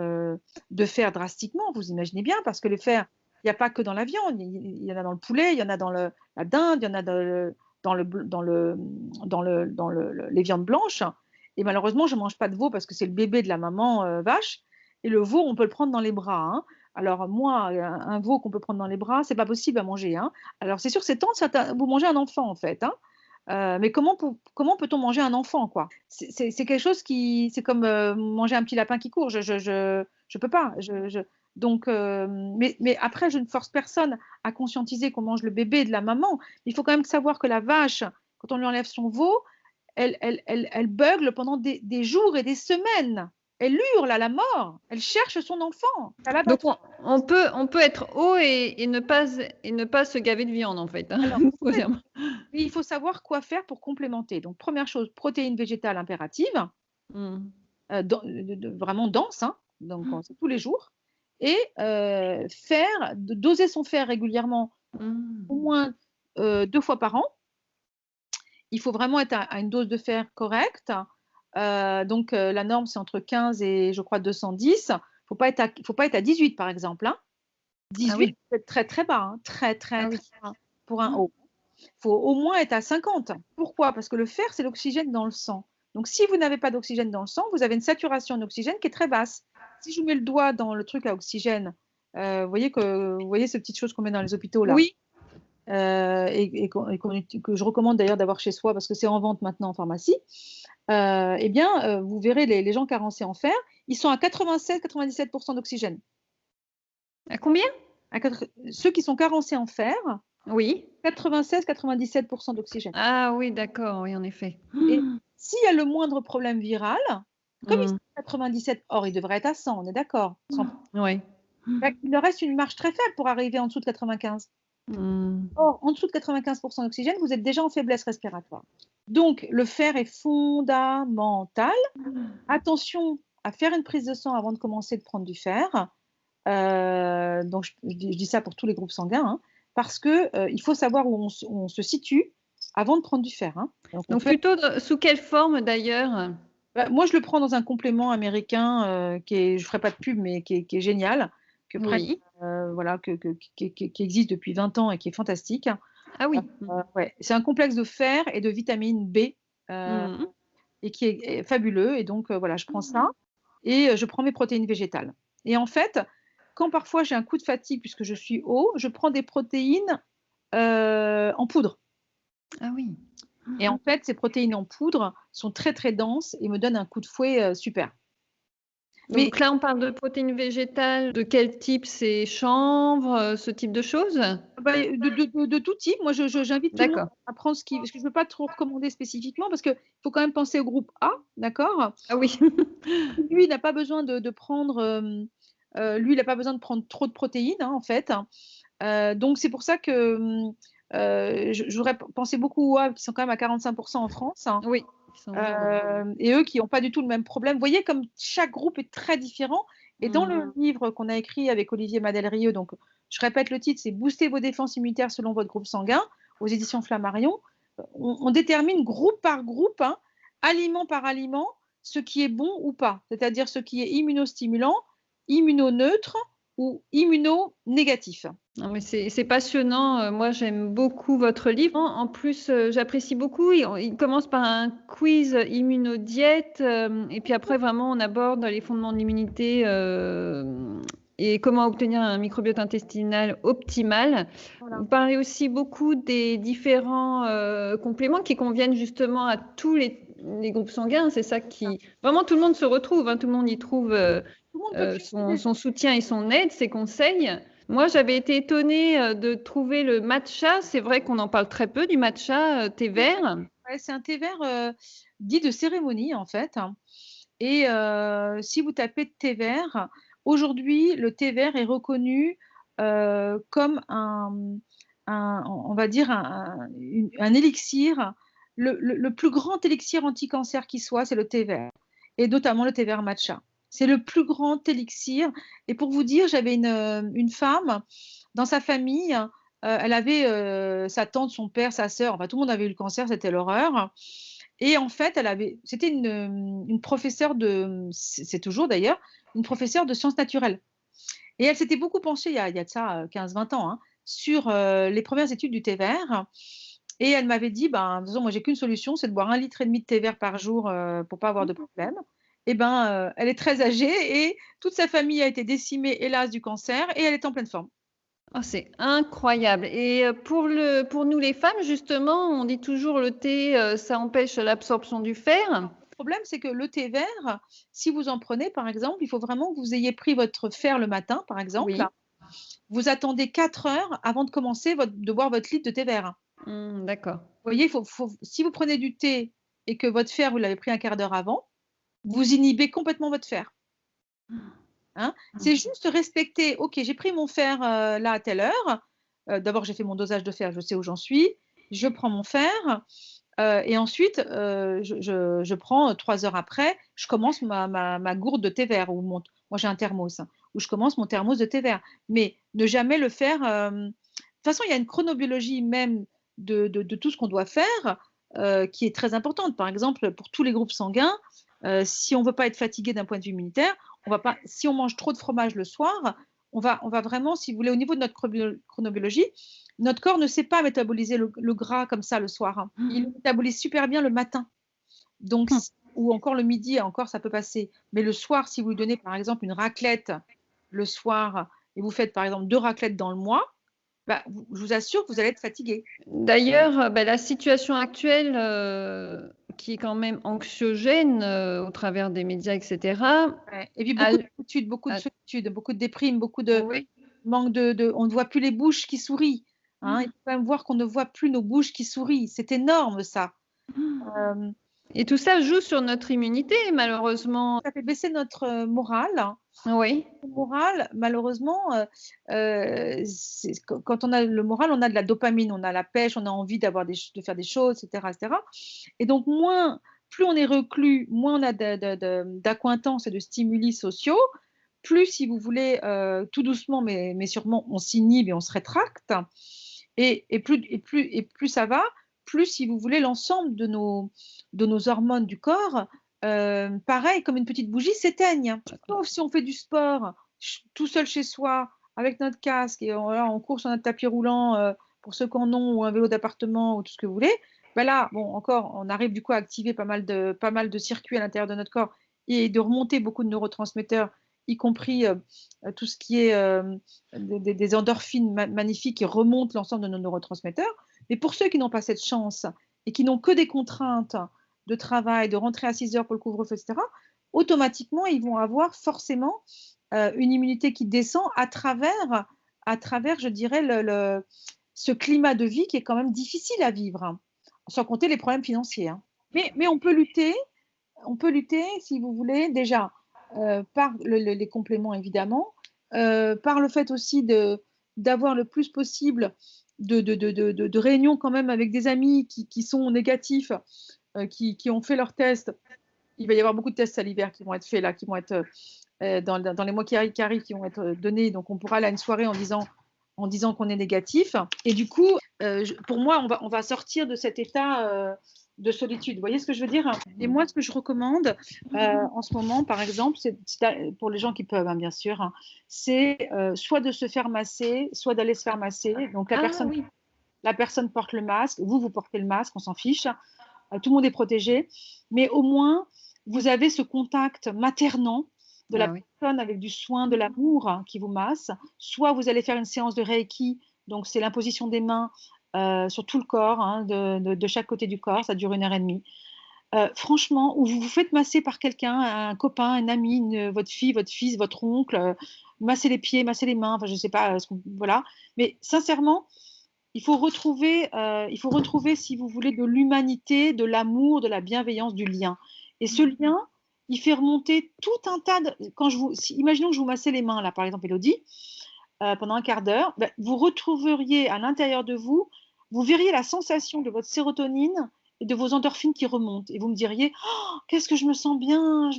de fer drastiquement, vous imaginez bien, parce que le fer, il n'y a pas que dans la viande, il y en a dans le poulet, il y en a dans la dinde, il y en a les viandes blanches. Et malheureusement, je ne mange pas de veau parce que c'est le bébé de la maman vache. Et le veau, on peut le prendre dans les bras. Hein. Alors moi, un veau qu'on peut prendre dans les bras, c'est pas possible à manger. Hein. Alors c'est sûr que c'est temps, vous mangez un enfant en fait. Hein. Mais comment peut-on manger un enfant quoi? C'est quelque chose qui, c'est comme manger un petit lapin qui court. Je peux pas. Donc, mais après, je ne force personne à conscientiser qu'on mange le bébé de la maman. Il faut quand même savoir que la vache, quand on lui enlève son veau, elle bugle pendant des jours et des semaines. Elle hurle à la mort. Elle cherche son enfant. Donc on peut être haut et ne pas se gaver de viande en fait. Hein. Alors, il faut savoir quoi faire pour complémenter. Donc, première chose, protéines végétales impératives, vraiment denses, hein, donc c'est tous les jours. Et doser son fer régulièrement, au moins 2 fois par an. Il faut vraiment être à une dose de fer correcte. Donc, la norme, c'est entre 15 et, je crois, 210. Il ne faut pas être à 18, par exemple. Hein. 18, c'est très, très bas. Hein. Très, très, très bas pour un haut. Il faut au moins être à 50. Pourquoi? Parce que le fer, c'est l'oxygène dans le sang. Donc, si vous n'avez pas d'oxygène dans le sang, vous avez une saturation en oxygène qui est très basse. Si je vous mets le doigt dans le truc à oxygène, vous voyez ces petites choses qu'on met dans les hôpitaux là. Oui. Que je recommande d'ailleurs d'avoir chez soi parce que c'est en vente maintenant en pharmacie. Eh bien, vous verrez les gens carencés en fer, ils sont à 96-97% d'oxygène. À combien? Ceux qui sont carencés en fer, oui. 96-97% d'oxygène. Ah oui, d'accord, oui, en effet. Et s'il y a le moindre problème viral, comme ils sont à 97, or ils devraient être à 100, on est d'accord. Oui. Il leur reste une marge très faible pour arriver en dessous de 95. Or, en dessous de 95% d'oxygène, vous êtes déjà en faiblesse respiratoire. Donc, le fer est fondamental. Attention à faire une prise de sang avant de commencer de prendre du fer. Donc, je dis ça pour tous les groupes sanguins, hein, parce qu'il faut savoir où on se situe avant de prendre du fer. Hein. Donc plutôt sous quelle forme d'ailleurs? Moi, je le prends dans un complément américain je ne ferai pas de pub, mais qui est génial, voilà, qui existe depuis 20 ans et qui est fantastique. Ah oui. Ouais. C'est un complexe de fer et de vitamine B et qui est fabuleux. Et donc, voilà, je prends ça et je prends mes protéines végétales. Et en fait, quand parfois j'ai un coup de fatigue, puisque je suis haut, je prends des protéines en poudre. Ah oui. Et en fait, ces protéines en poudre sont très, très denses et me donnent un coup de fouet super. Mais Donc là, on parle de protéines végétales. De quel type? C'est chanvre, ce type de choses? bah, de tout type. Moi, j'invite tout le monde D'accord. à prendre ce qui, parce que je ne veux pas trop recommander spécifiquement, parce qu'il faut quand même penser au groupe A, d'accord? Ah oui. Lui, il n'a pas besoin de prendre, lui, il n'a pas besoin de prendre trop de protéines, hein, en fait. Donc, c'est pour ça que j'aurais pensé beaucoup aux A qui sont quand même à 45% en France, hein, Oui, ils sont et eux qui n'ont pas du tout le même problème. Vous voyez comme chaque groupe est très différent. Et dans mmh. le livre qu'on a écrit avec Olivier Madel-Rieu, donc je répète le titre, c'est Booster vos défenses immunitaires selon votre groupe sanguin, aux éditions Flammarion. On détermine groupe par groupe, hein, aliment par aliment, ce qui est bon ou pas, c'est-à-dire ce qui est immunostimulant, immunoneutre ou immunonégatif. Non, mais c'est passionnant. Moi, j'aime beaucoup votre livre. En plus, j'apprécie beaucoup. Il commence par un quiz immunodiète, et puis après, vraiment, on aborde les fondements de l'immunité, et comment obtenir un microbiote intestinal optimal. Voilà. Vous parlez aussi beaucoup des différents compléments qui conviennent justement à tous les groupes sanguins. C'est ça qui... Vraiment, tout le monde se retrouve, hein. Tout le monde y trouve Tout le monde peut son soutien et son aide, ses conseils. Moi, j'avais été étonnée de trouver le matcha. C'est vrai qu'on en parle très peu du matcha, thé vert. Ouais, c'est un thé vert dit de cérémonie, en fait. Et si vous tapez thé vert, aujourd'hui, le thé vert est reconnu comme on va dire, un élixir. Le plus grand élixir anti-cancer qui soit, c'est le thé vert. Et notamment le thé vert matcha. C'est le plus grand élixir. Et pour vous dire, j'avais une femme dans sa famille. Elle avait sa tante, son père, sa sœur. Enfin, tout le monde avait eu le cancer, c'était l'horreur. Et en fait, c'était une professeure c'est toujours d'ailleurs, une professeure de sciences naturelles. Et elle s'était beaucoup penchée, il y a de ça 15-20 ans, hein, sur les premières études du thé vert. Et elle m'avait dit, ben, de toute façon, moi, j'ai qu'une solution, c'est de boire 1,5 litre de thé vert par jour pour pas avoir de problème. Et ben, elle est très âgée et toute sa famille a été décimée, hélas, du cancer et elle est en pleine forme. Oh, c'est incroyable. Et pour nous les femmes, justement, on dit toujours le thé, ça empêche l'absorption du fer. Le problème, c'est que le thé vert, si vous en prenez, par exemple, il faut vraiment que vous ayez pris votre fer le matin, par exemple. Oui. Vous attendez 4 heures avant de commencer de boire votre litre de thé vert. D'accord. Vous voyez, si vous prenez du thé et que votre fer, vous l'avez pris un quart d'heure avant, vous inhibez complètement votre fer. Hein. C'est juste respecter, ok, j'ai pris mon fer là à telle heure. D'abord, j'ai fait mon dosage de fer, je sais où j'en suis. Je prends mon fer et ensuite, je prends 3 heures après, je commence ma gourde de thé vert. Moi, j'ai un thermos, hein, où je commence mon thermos de thé vert. Mais ne jamais le faire. De toute façon, il y a une chronobiologie même de tout ce qu'on doit faire qui est très importante. Par exemple, pour tous les groupes sanguins, si on ne veut pas être fatigué d'un point de vue immunitaire, on va pas, si on mange trop de fromage le soir, on va vraiment, si vous voulez, au niveau de notre chronobiologie, notre corps ne sait pas métaboliser le gras comme ça le soir, hein. Il le métabolise super bien le matin. Donc, ou encore le midi, encore ça peut passer. Mais le soir, si vous lui donnez par exemple une raclette le soir et vous faites par exemple 2 raclettes dans le mois, bah, je vous assure que vous allez être fatigué. D'ailleurs, la situation actuelle, qui est quand même anxiogène, au travers des médias, etc. Ouais. Et puis al beaucoup de al solitude, beaucoup de déprime, beaucoup de oui. manque on ne voit plus les bouches qui sourient, hein. Il faut quand même voir qu'on ne voit plus nos bouches qui sourient. C'est énorme ça. Et tout ça joue sur notre immunité, malheureusement. Ça fait baisser notre morale. Oui. Le moral, malheureusement, quand on a le moral, on a de la dopamine, on a la pêche, on a envie de faire des choses, etc., etc. Et donc, plus on est reclus, moins on a d'accointances et de stimuli sociaux, plus, si vous voulez, tout doucement, mais sûrement, on s'inhibe et on se rétracte. Et plus ça va, plus, si vous voulez, l'ensemble de nos hormones du corps, pareil, comme une petite bougie, s'éteignent. Sauf si on fait du sport tout seul chez soi, avec notre casque, et on court sur notre tapis roulant, pour ceux qui en ont, ou un vélo d'appartement, ou tout ce que vous voulez. Ben là, bon, encore, on arrive du coup à activer pas mal de circuits à l'intérieur de notre corps et de remonter beaucoup de neurotransmetteurs, y compris tout ce qui est des endorphines magnifiques qui remontent l'ensemble de nos neurotransmetteurs. Mais pour ceux qui n'ont pas cette chance et qui n'ont que des contraintes de travail, de rentrer à 6 heures pour le couvre-feu, etc., automatiquement, ils vont avoir forcément une immunité qui descend à travers, je dirais, ce climat de vie qui est quand même difficile à vivre, hein, sans compter les problèmes financiers, hein. Mais on peut lutter, si vous voulez, déjà par les compléments, évidemment, par le fait aussi d'avoir le plus possible de réunions quand même avec des amis qui sont négatifs, qui ont fait leur test. Il va y avoir beaucoup de tests salivaires qui vont être faits là, qui vont être dans les mois qui arrivent, qui vont être donnés. Donc, on pourra aller à une soirée en disant qu'on est négatif. Et du coup, pour moi, on va sortir de cet état de solitude. Vous voyez ce que je veux dire? Et moi, ce que je recommande en ce moment, par exemple, c'est pour les gens qui peuvent, hein, bien sûr, hein, c'est soit de se faire masser, soit d'aller se faire masser. Donc, la personne porte le masque, vous portez le masque, on s'en fiche. Tout le monde est protégé. Mais au moins, vous avez ce contact maternant de la personne avec du soin, de l'amour, hein, qui vous masse. Soit vous allez faire une séance de Reiki, donc c'est l'imposition des mains sur tout le corps, hein, de chaque côté du corps, ça dure 1 heure et demie. Franchement, ou vous vous faites masser par quelqu'un, un copain, un ami, votre fille, votre fils, votre oncle, masser les pieds, masser les mains, enfin je sais pas, voilà. Mais sincèrement, il faut retrouver, si vous voulez, de l'humanité, de l'amour, de la bienveillance, du lien. Et ce lien, il fait remonter tout un tas de. Imaginons que je vous massais les mains, là, par exemple, Élodie, pendant un quart d'heure, ben, vous retrouveriez à l'intérieur de vous, vous verriez la sensation de votre sérotonine et de vos endorphines qui remontent. Et vous me diriez, oh, qu'est-ce que je me sens bien,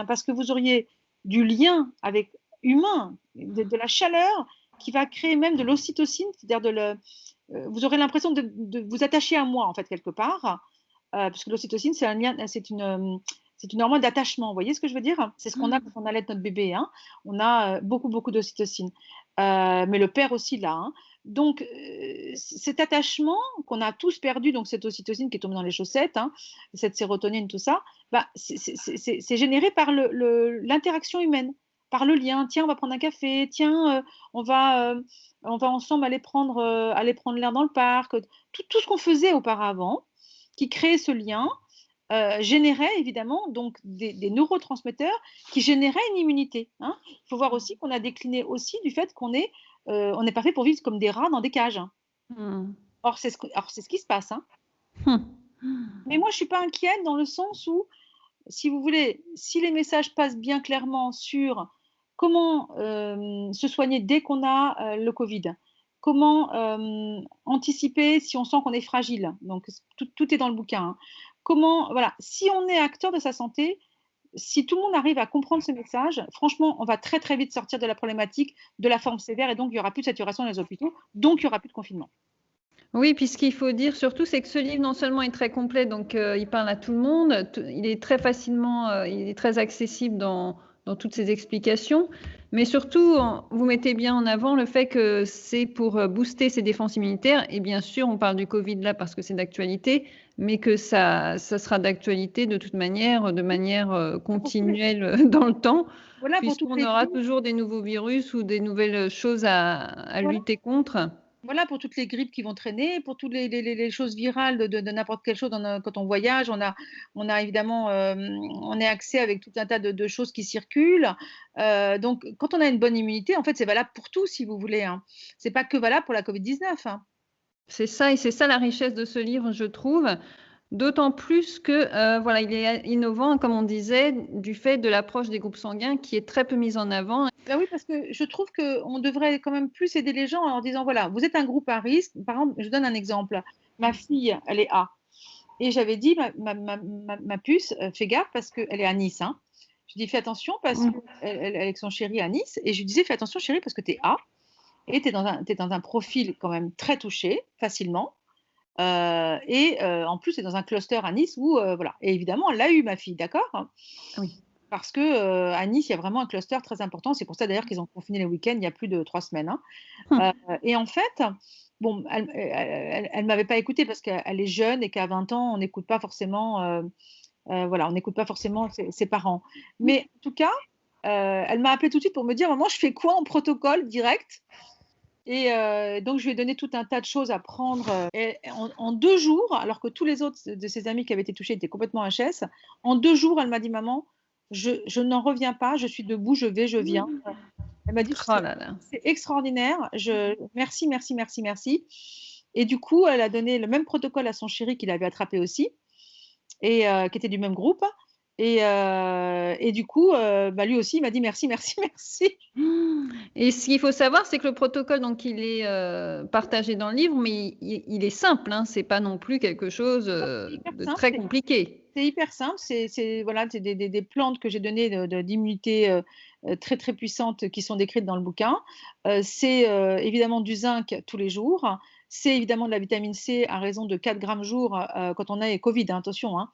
parce que vous auriez du lien avec humain, de la chaleur qui va créer même de l'ocytocine, c'est-à-dire vous aurez l'impression de vous attacher à moi, en fait, quelque part, puisque l'ocytocine, c'est une hormone d'attachement. Vous voyez ce que je veux dire? C'est ce qu'on a quand on allait notre bébé, hein. On a beaucoup, beaucoup d'ocytocine. Mais le père aussi là, hein. Donc, cet attachement qu'on a tous perdu, donc cette ocytocine qui est tombée dans les chaussettes, hein, cette sérotonine, tout ça, bah, c'est généré par l'interaction humaine, par le lien. Tiens, on va prendre un café. Tiens, on va ensemble aller prendre l'air dans le parc. Tout ce qu'on faisait auparavant, qui créait ce lien, générait évidemment donc des neurotransmetteurs qui généraient une immunité, hein. Il faut voir aussi qu'on a décliné aussi du fait qu'on est on n'est pas fait pour vivre comme des rats dans des cages, hein. Or, c'est ce qui se passe, hein. Mais moi, je ne suis pas inquiète dans le sens où, si vous voulez, si les messages passent bien clairement sur comment se soigner dès qu'on a le Covid, comment anticiper si on sent qu'on est fragile, donc tout est dans le bouquin, hein. Comment, voilà, si on est acteur de sa santé, si tout le monde arrive à comprendre ce message, franchement, on va très très vite sortir de la problématique de la forme sévère et donc il n'y aura plus de saturation dans les hôpitaux, donc il n'y aura plus de confinement. Oui, puis ce qu'il faut dire surtout, c'est que ce livre, non seulement est très complet, donc il parle à tout le monde, il est très facilement, il est très accessible dans toutes ses explications, mais surtout, vous mettez bien en avant le fait que c'est pour booster ses défenses immunitaires, et bien sûr, on parle du Covid là parce que c'est d'actualité, mais que ça sera d'actualité de toute manière, de manière continuelle dans le temps, Voilà puisqu'on aura toujours des nouveaux virus ou des nouvelles choses à lutter contre. Voilà pour toutes les grippes qui vont traîner, pour toutes les choses virales de n'importe quelle chose quand on voyage. On a évidemment on est accès avec tout un tas de choses qui circulent. Donc, quand on a une bonne immunité, en fait, c'est valable pour tout, si vous voulez, hein. C'est pas que valable pour la Covid-19, hein. C'est ça, et c'est ça la richesse de ce livre, je trouve. D'autant plus que voilà, il est innovant, comme on disait, du fait de l'approche des groupes sanguins qui est très peu mise en avant. Ben oui, parce que je trouve qu'on devrait quand même plus aider les gens en leur disant, voilà, vous êtes un groupe à risque. Par exemple, je donne un exemple. Ma fille, elle est A. Et j'avais dit, ma puce, fais gaffe parce qu'elle est à Nice, hein. Je dis, fais attention parce qu'elle est avec son chéri à Nice. Et je lui disais, fais attention, chéri, parce que tu es A. Et tu es dans un profil quand même très touché, facilement. En plus, tu es dans un cluster à Nice où, voilà. Et évidemment, elle l'a eu, ma fille, d'accord? Oui. Parce que à Nice, il y a vraiment un cluster très important. C'est pour ça d'ailleurs qu'ils ont confiné les week-ends il y a plus de 3 semaines, hein. Et en fait, bon, elle m'avait pas écoutée parce qu'elle est jeune et qu'à 20 ans, on n'écoute pas forcément, voilà, on n'écoute pas forcément ses parents. Mais en tout cas, elle m'a appelée tout de suite pour me dire: «Maman, je fais quoi en protocole direct?» Et donc je lui ai donné tout un tas de choses à prendre, et en 2 jours, alors que tous les autres de ses amis qui avaient été touchés étaient complètement HS, en 2 jours, elle m'a dit: «Maman, je n'en reviens pas, je suis debout, je vais, je viens. Elle m'a dit, Oh là là. c'est extraordinaire, merci, merci, merci, merci. Et du coup, elle a donné le même protocole à son chéri qu'il avait attrapé aussi, et qui était du même groupe. Et du coup, lui aussi, il m'a dit merci, merci, merci. Et ce qu'il faut savoir, c'est que le protocole, donc, il est partagé dans le livre, mais il est simple, hein, c'est pas non plus quelque chose C'est hyper de simple. très compliqué. C'est hyper simple. Voilà, c'est des plantes que j'ai données d'immunité très, très puissantes qui sont décrites dans le bouquin. C'est évidemment du zinc tous les jours. C'est évidemment de la vitamine C à raison de 4 grammes jour quand on a Covid, hein, attention. Hein.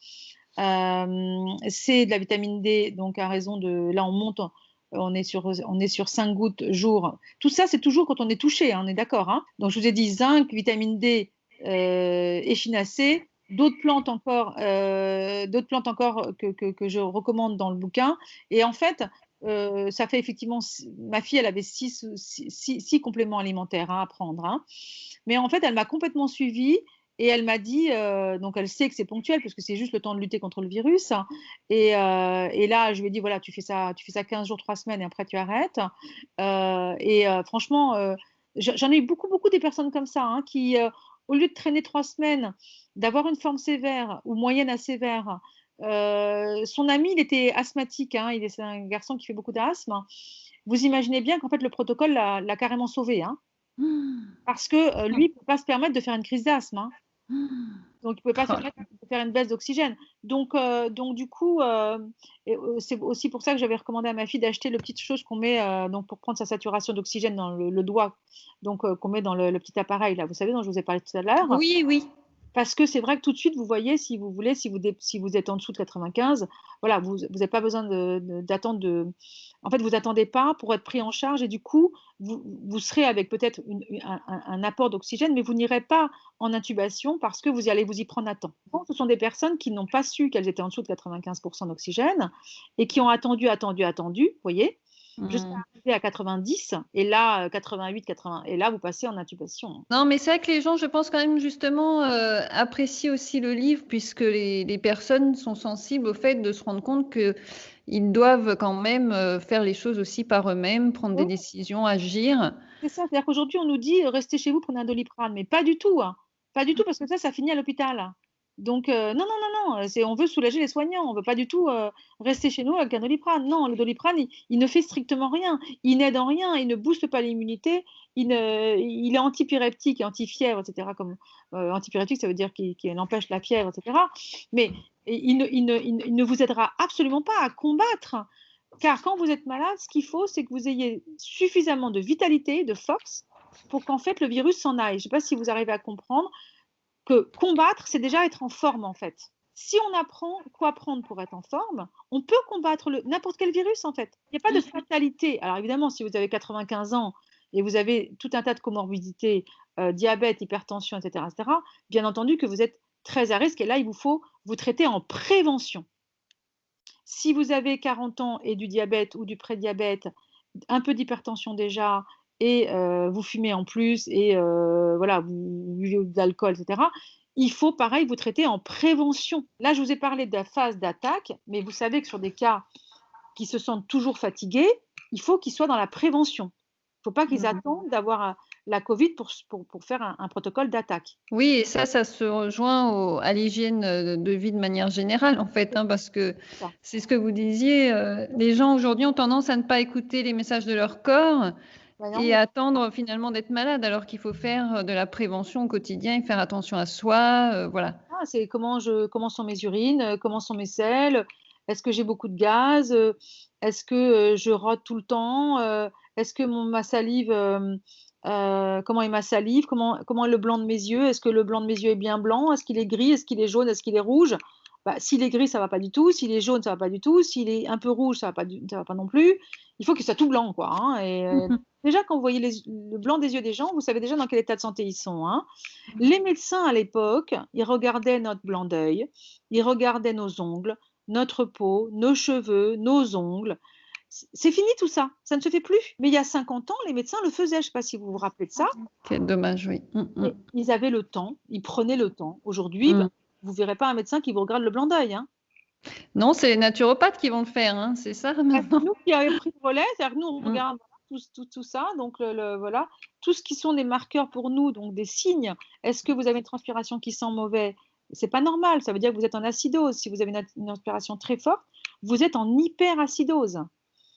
C'est de la vitamine D, donc à raison de. Là, on monte, on est sur 5 gouttes jour. Tout ça, c'est toujours quand on est touché, hein, on est d'accord. Hein. Donc, je vous ai dit zinc, vitamine D, échinacée, d'autres plantes encore que je recommande dans le bouquin. Et en fait, ça fait effectivement. Ma fille, elle avait 6 compléments alimentaires à prendre. Hein. Mais en fait, elle m'a complètement suivie. Et elle m'a dit, donc elle sait que c'est ponctuel parce que c'est juste le temps de lutter contre le virus. Et là, je lui ai dit, voilà, tu fais ça 15 jours, 3 semaines et après tu arrêtes. Franchement, j'en ai eu beaucoup, beaucoup des personnes comme ça hein, qui, au lieu de traîner 3 semaines, d'avoir une forme sévère ou moyenne à sévère, son ami, il était asthmatique. Hein, c'est un garçon qui fait beaucoup d'asthme. Vous imaginez bien qu'en fait, le protocole l'a carrément sauvé. Hein, parce que lui, il ne peut pas se permettre de faire une crise d'asthme. Hein. Donc, il ne pouvait pas se permettre de faire une baisse d'oxygène. Donc, du coup, c'est aussi pour ça que j'avais recommandé à ma fille d'acheter le petit chose qu'on met donc pour prendre sa saturation d'oxygène dans le doigt, donc qu'on met dans le petit appareil, là, vous savez, dont je vous ai parlé tout à l'heure. Oui, oui. Parce que c'est vrai que tout de suite, vous voyez, si vous voulez, si vous êtes en dessous de 95, voilà, vous n'avez pas besoin d'attendre. En fait, vous n'attendez pas pour être pris en charge et du coup, vous serez avec peut-être un apport d'oxygène, mais vous n'irez pas en intubation parce que vous allez vous y prendre à temps. Donc, ce sont des personnes qui n'ont pas su qu'elles étaient en dessous de 95% d'oxygène et qui ont attendu, vous voyez, jusqu'à arriver à 90 et là 88, 80 et là vous passez en intubation. Non, mais c'est vrai que les gens, je pense quand même justement, apprécient aussi le livre puisque les personnes sont sensibles au fait de se rendre compte qu'ils doivent quand même faire les choses aussi par eux-mêmes, prendre des Oui, décisions, agir. c'est ça, c'est-à-dire qu'aujourd'hui on nous dit restez chez vous, prenez un Doliprane, mais pas du tout, hein. Pas du tout parce que ça finit à l'hôpital. Donc non, non, non, non, on veut soulager les soignants, on veut pas du tout rester chez nous avec un Doliprane. Non, le Doliprane, il ne fait strictement rien, il n'aide en rien, il ne booste pas l'immunité, il est antipyrétique et anti-fièvre, etc. Comme antipyrétique, ça veut dire qu'il empêche la fièvre, etc. Mais il ne vous aidera absolument pas à combattre. Car quand vous êtes malade, ce qu'il faut, c'est que vous ayez suffisamment de vitalité, de force, pour qu'en fait le virus s'en aille. Je ne sais pas si vous arrivez à comprendre que combattre, c'est déjà être en forme en fait. Si on apprend quoi prendre pour être en forme, on peut combattre n'importe quel virus en fait. Il n'y a pas de fatalité. Alors évidemment, si vous avez 95 ans et vous avez tout un tas de comorbidités, diabète, hypertension, etc., etc., bien entendu que vous êtes très à risque et là, il vous faut vous traiter en prévention. Si vous avez 40 ans et du diabète ou du prédiabète, un peu d'hypertension déjà, et vous fumez en plus, et voilà, vous buvez de l'alcool, etc., il faut pareil vous traiter en prévention. Là, je vous ai parlé de la phase d'attaque, mais vous savez que sur des cas qui se sentent toujours fatigués, il faut qu'ils soient dans la prévention. Il ne faut pas qu'ils attendent d'avoir la Covid pour faire un protocole d'attaque. Oui, et ça se rejoint à l'hygiène de vie de manière générale, en fait, hein, parce que c'est ce que vous disiez, les gens aujourd'hui ont tendance à ne pas écouter les messages de leur corps et attendre finalement d'être malade, alors qu'il faut faire de la prévention au quotidien et faire attention à soi, voilà. C'est comment sont mes urines, comment sont mes selles, est-ce que j'ai beaucoup de gaz, est-ce que je rote tout le temps, est-ce que ma salive, comment est ma salive, comment est le blanc de mes yeux, est-ce que le blanc de mes yeux est bien blanc, est-ce qu'il est gris, est-ce qu'il est jaune, est-ce qu'il est rouge? S'il est gris, ça va pas du tout, s'il est jaune, ça va pas du tout, s'il est un peu rouge, ça va pas non plus. Il faut qu'il soit tout blanc, quoi. Hein, et déjà, quand vous voyez le blanc des yeux des gens, vous savez déjà dans quel état de santé ils sont. Hein. Les médecins à l'époque, ils regardaient notre blanc d'œil, ils regardaient nos ongles, notre peau, nos cheveux, nos ongles. C'est fini tout ça, ça ne se fait plus. Mais il y a 50 ans, les médecins le faisaient, je ne sais pas si vous vous rappelez de ça. Quel dommage, oui. Ils avaient le temps, ils prenaient le temps. Aujourd'hui, vous ne verrez pas un médecin qui vous regarde le blanc d'œil. Hein. Non, c'est les naturopathes qui vont le faire, hein, c'est ça C'est maintenant. nous qui avons pris le relais, c'est-à-dire que nous, on Mm. regarde tout ça, donc voilà, tout ce qui sont des marqueurs pour nous, donc des signes. Est-ce que vous avez une transpiration qui sent mauvais? C'est pas normal, ça veut dire que vous êtes en acidose. Si vous avez une transpiration très forte, vous êtes en hyperacidose.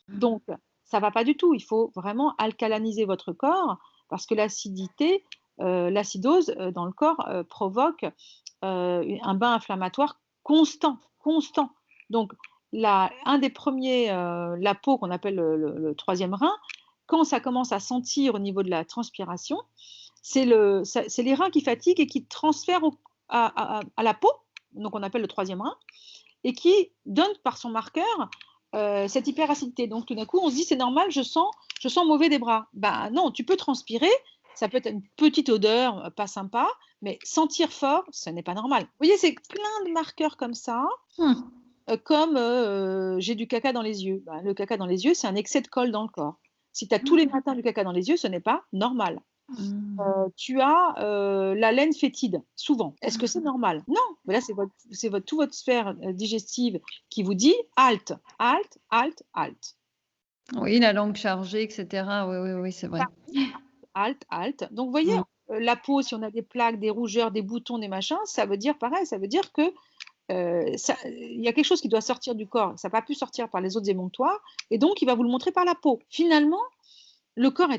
Donc, ça va pas du tout. Il faut vraiment alcalaniser votre corps parce que l'acidose dans le corps provoque un bain inflammatoire constant. Donc, un des premiers, la peau qu'on appelle le troisième rein, quand ça commence à sentir au niveau de la transpiration, c'est les reins qui fatiguent et qui transfèrent à la peau, donc on appelle le troisième rein, et qui donne par son marqueur cette hyperacidité. Donc tout d'un coup, on se dit c'est normal, je sens mauvais des bras. Ben non, tu peux transpirer, ça peut être une petite odeur pas sympa, mais sentir fort, ce n'est pas normal. Vous voyez, c'est plein de marqueurs comme ça, comme j'ai du caca dans les yeux. Ben, le caca dans les yeux, c'est un excès de colle dans le corps. Si tu as tous les matins du caca dans les yeux, ce n'est pas normal. Tu as la laine fétide, souvent. Est-ce que c'est normal? Non. Mais là, c'est toute votre sphère digestive qui vous dit halte, halte, halte, halte. Oui, la langue chargée, etc. Oui, c'est vrai. Halte, halte. Donc, vous voyez, la peau, si on a des plaques, des rougeurs, des boutons, des machins, ça veut dire pareil, ça veut dire que il y a quelque chose qui doit sortir du corps, ça n'a pas pu sortir par les autres émonctoires, et donc il va vous le montrer par la peau. Finalement, le corps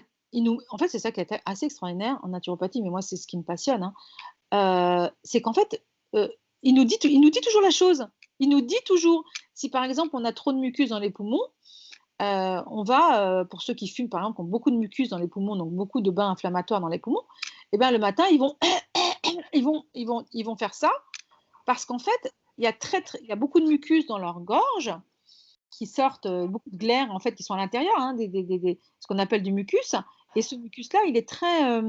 en fait, c'est ça qui est assez extraordinaire en naturopathie, mais moi, c'est ce qui me passionne. C'est qu'en fait, il nous dit toujours la chose. Il nous dit toujours, si par exemple, on a trop de mucus dans les poumons, on va, pour ceux qui fument, par exemple, qui ont beaucoup de mucus dans les poumons, donc beaucoup de bains inflammatoires dans les poumons, et ben, le matin, ils vont faire ça, parce qu'en fait, il y a beaucoup de mucus dans leur gorge, qui sortent, beaucoup de glaires en fait qui sont à l'intérieur, hein, ce qu'on appelle du mucus. Et ce mucus-là, il est très,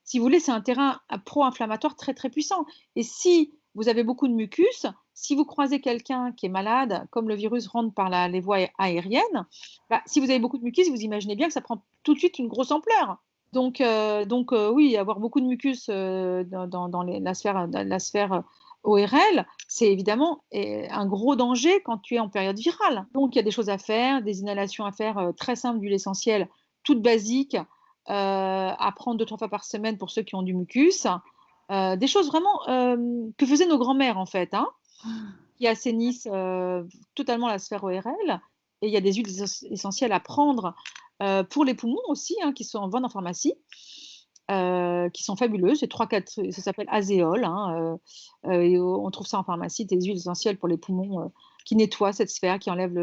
si vous voulez, c'est un terrain pro-inflammatoire très très puissant. Et si vous avez beaucoup de mucus, si vous croisez quelqu'un qui est malade, comme le virus rentre par les voies aériennes, bah, si vous avez beaucoup de mucus, vous imaginez bien que ça prend tout de suite une grosse ampleur. Donc oui, avoir beaucoup de mucus dans la sphère ORL, c'est évidemment un gros danger quand tu es en période virale. Donc, il y a des choses à faire, des inhalations à faire très simples d'huile essentielle, toutes basiques, à prendre 2-3 fois par semaine pour ceux qui ont du mucus. Des choses vraiment que faisaient nos grands-mères, en fait, hein, qui assainissent totalement la sphère ORL. Et il y a des huiles essentielles à prendre pour les poumons aussi, hein, qui sont en vente en pharmacie. Qui sont fabuleuses. C'est 3-4, ça s'appelle azéol. Hein, et on trouve ça en pharmacie, des huiles essentielles pour les poumons qui nettoient cette sphère, qui enlèvent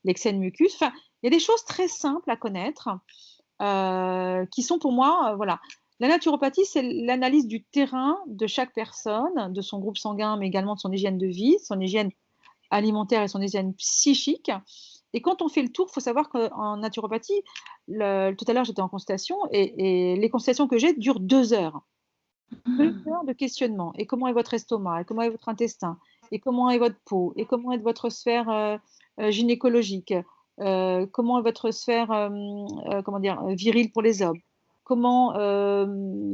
l'excès de mucus. Enfin, il y a des choses très simples à connaître qui sont pour moi, voilà. La naturopathie, c'est l'analyse du terrain de chaque personne, de son groupe sanguin, mais également de son hygiène de vie, son hygiène alimentaire et son hygiène psychique. Et quand on fait le tour, il faut savoir qu'en naturopathie, tout à l'heure j'étais en consultation et les consultations que j'ai durent 2 heures. 2 heures de questionnement. Et comment est votre estomac? Et comment est votre intestin? Et comment est votre peau? Et comment est votre sphère gynécologique? Comment est votre sphère virile pour les hommes? Comment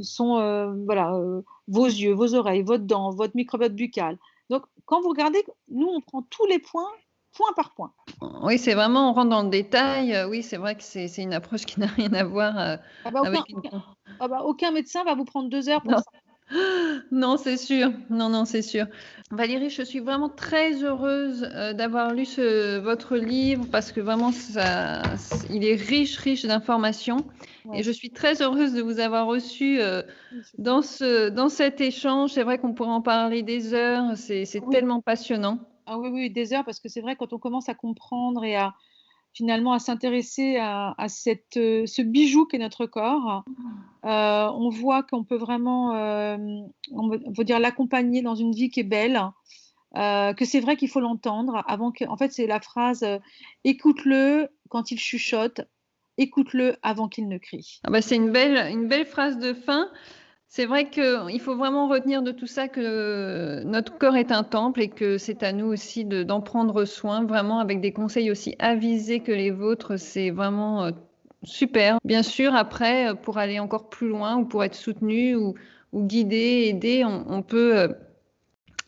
sont vos yeux, vos oreilles, votre dent, votre microbiote buccal? Donc, quand vous regardez, nous, on prend tous les points, point par point. Oui, c'est vraiment, on rentre dans le détail. Oui, c'est vrai que c'est une approche qui n'a rien à voir avec une... Aucun médecin va vous prendre 2 heures pour Non. ça. Non, c'est sûr. Non, c'est sûr. Valérie, je suis vraiment très heureuse d'avoir lu votre livre parce que vraiment, il est riche d'informations. Ouais. Et je suis très heureuse de vous avoir reçu dans cet échange. C'est vrai qu'on pourrait en parler des heures. C'est Oui. tellement passionnant. Ah oui, des heures, parce que c'est vrai, quand on commence à comprendre et finalement à s'intéresser à ce bijou qu'est notre corps, on voit qu'on peut vraiment, on veut dire, l'accompagner dans une vie qui est belle, que c'est vrai qu'il faut l'entendre avant que, en fait, c'est la phrase écoute-le quand il chuchote, écoute-le avant qu'il ne crie. Ah bah, c'est une belle phrase de fin. C'est vrai qu'il faut vraiment retenir de tout ça que notre corps est un temple et que c'est à nous aussi d'en prendre soin, vraiment avec des conseils aussi avisés que les vôtres. C'est vraiment super. Bien sûr, après, pour aller encore plus loin ou pour être soutenu ou guidé, aider, on peut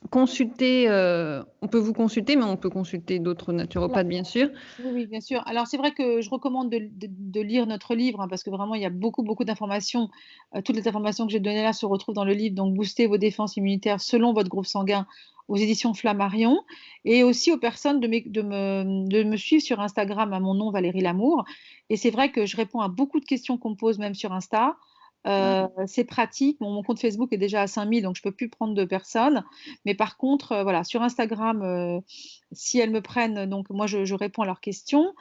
consulter, on peut vous consulter, mais on peut consulter d'autres naturopathes, bien sûr. Oui, bien sûr. Alors, c'est vrai que je recommande de lire notre livre, hein, parce que vraiment, il y a beaucoup, beaucoup d'informations. Toutes les informations que j'ai données là se retrouvent dans le livre, donc booster vos défenses immunitaires selon votre groupe sanguin aux éditions Flammarion, et aussi aux personnes de me suivre sur Instagram à mon nom, Valérie Lamour. Et c'est vrai que je réponds à beaucoup de questions qu'on me pose même sur Insta. C'est pratique. Mon compte Facebook est déjà à 5000, donc je ne peux plus prendre de personnes. Mais par contre, voilà, sur Instagram, si elles me prennent, donc moi je réponds à leurs questions.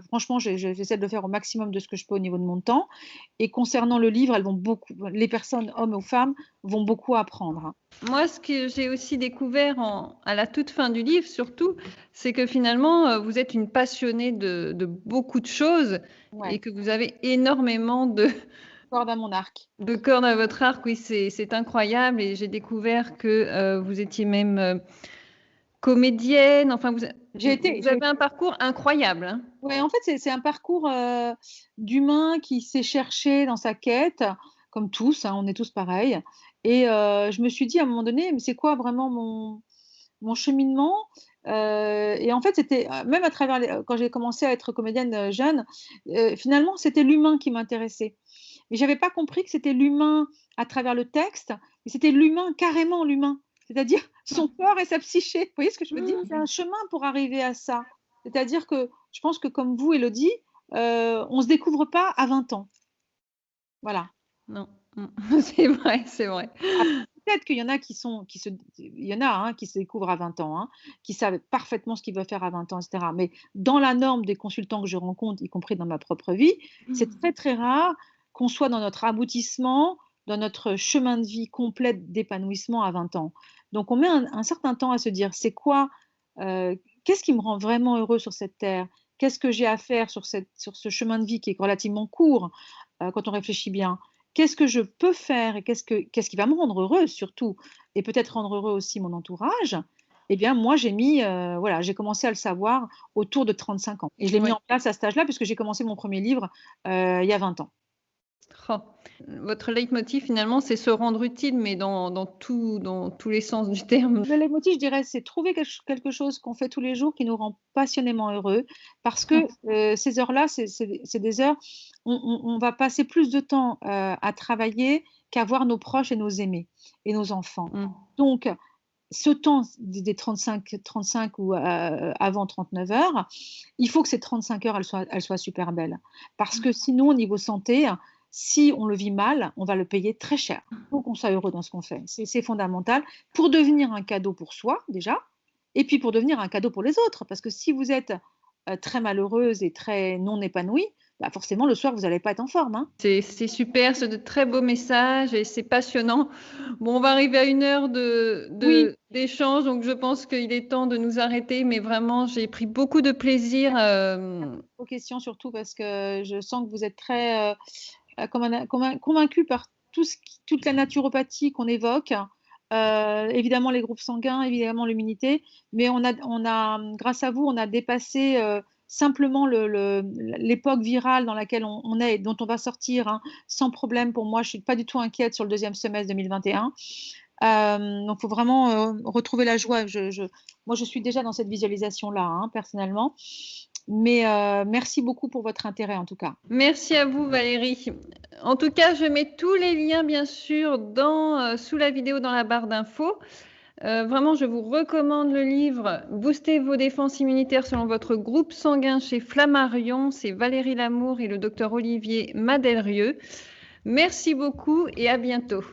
Franchement, j'essaie de le faire au maximum de ce que je peux au niveau de mon temps. Et concernant le livre, les personnes, hommes ou femmes, vont beaucoup apprendre, hein. Moi, ce que j'ai aussi découvert à la toute fin du livre, surtout, c'est que finalement, vous êtes une passionnée de beaucoup de choses Ouais, et que vous avez énormément corde à mon arc. de cordes à votre arc. Oui, c'est incroyable. Et j'ai découvert que vous étiez même comédienne. Enfin, vous avez un parcours incroyable, hein. Ouais, en fait, c'est un parcours d'humain qui s'est cherché dans sa quête, comme tous, hein, on est tous pareils. Et je me suis dit à un moment donné, mais c'est quoi vraiment mon cheminement? Et en fait, c'était même à travers quand j'ai commencé à être comédienne jeune, finalement, c'était l'humain qui m'intéressait. Mais j'avais pas compris que c'était l'humain à travers le texte, mais c'était l'humain, carrément l'humain, c'est-à-dire son corps et sa psyché. Vous voyez ce que je veux dire? C'est un chemin pour arriver à ça. C'est-à-dire que je pense que comme vous, Élodie, on se découvre pas à 20 ans. Voilà. Non, c'est vrai, c'est vrai. Peut-être qu'il y en a il y en a, hein, qui se découvrent à 20 ans, hein, qui savent parfaitement ce qu'ils veulent faire à 20 ans, etc. Mais dans la norme des consultants que je rencontre, y compris dans ma propre vie, c'est très, très rare qu'on soit dans notre aboutissement, dans notre chemin de vie complet d'épanouissement à 20 ans. Donc on met un certain temps à se dire, c'est quoi, qu'est-ce qui me rend vraiment heureux sur cette terre? Qu'est-ce que j'ai à faire sur ce chemin de vie qui est relativement court, quand on réfléchit bien? Qu'est-ce que je peux faire et qu'est-ce qui va me rendre heureuse surtout et peut-être rendre heureux aussi mon entourage? Eh bien, moi, voilà, j'ai commencé à le savoir autour de 35 ans et je l'ai mis en place à cet âge-là puisque j'ai commencé mon premier livre il y a 20 ans. Oh. Votre leitmotiv, finalement, c'est se rendre utile, mais dans tous les sens du terme. Le leitmotiv, je dirais, c'est trouver quelque chose qu'on fait tous les jours qui nous rend passionnément heureux parce que ces heures-là, c'est des heures où on va passer plus de temps à travailler qu'à voir nos proches et nos aimés et nos enfants. Donc, ce temps des 35 ou avant 39 heures, il faut que ces 35 heures, elles soient super belles. Parce que sinon, au niveau santé, si on le vit mal, on va le payer très cher. Il faut qu'on soit heureux dans ce qu'on fait. C'est fondamental pour devenir un cadeau pour soi, déjà, et puis pour devenir un cadeau pour les autres. Parce que si vous êtes très malheureuse et très non épanouie, bah forcément, le soir, vous n'allez pas être en forme, hein. C'est super, c'est de très beaux messages et c'est passionnant. Bon, on va arriver à 1 heure d'échange, donc je pense qu'il est temps de nous arrêter. Mais vraiment, j'ai pris beaucoup de plaisir. Vos questions surtout parce que je sens que vous êtes très convaincu par toute la naturopathie qu'on évoque. Évidemment les groupes sanguins, évidemment l'immunité, mais grâce à vous, on a dépassé simplement l'époque virale dans laquelle on est et dont on va sortir, hein, sans problème pour moi. Je ne suis pas du tout inquiète sur le deuxième semestre 2021. Donc, il faut vraiment retrouver la joie. Moi, je suis déjà dans cette visualisation-là, hein, personnellement. Mais merci beaucoup pour votre intérêt, en tout cas. Merci à vous, Valérie. En tout cas, je mets tous les liens, bien sûr, sous la vidéo dans la barre d'infos. Vraiment, je vous recommande le livre « Booster vos défenses immunitaires selon votre groupe sanguin » chez Flammarion. C'est Valérie Lamour et le docteur Olivier Madelrieux. Merci beaucoup et à bientôt.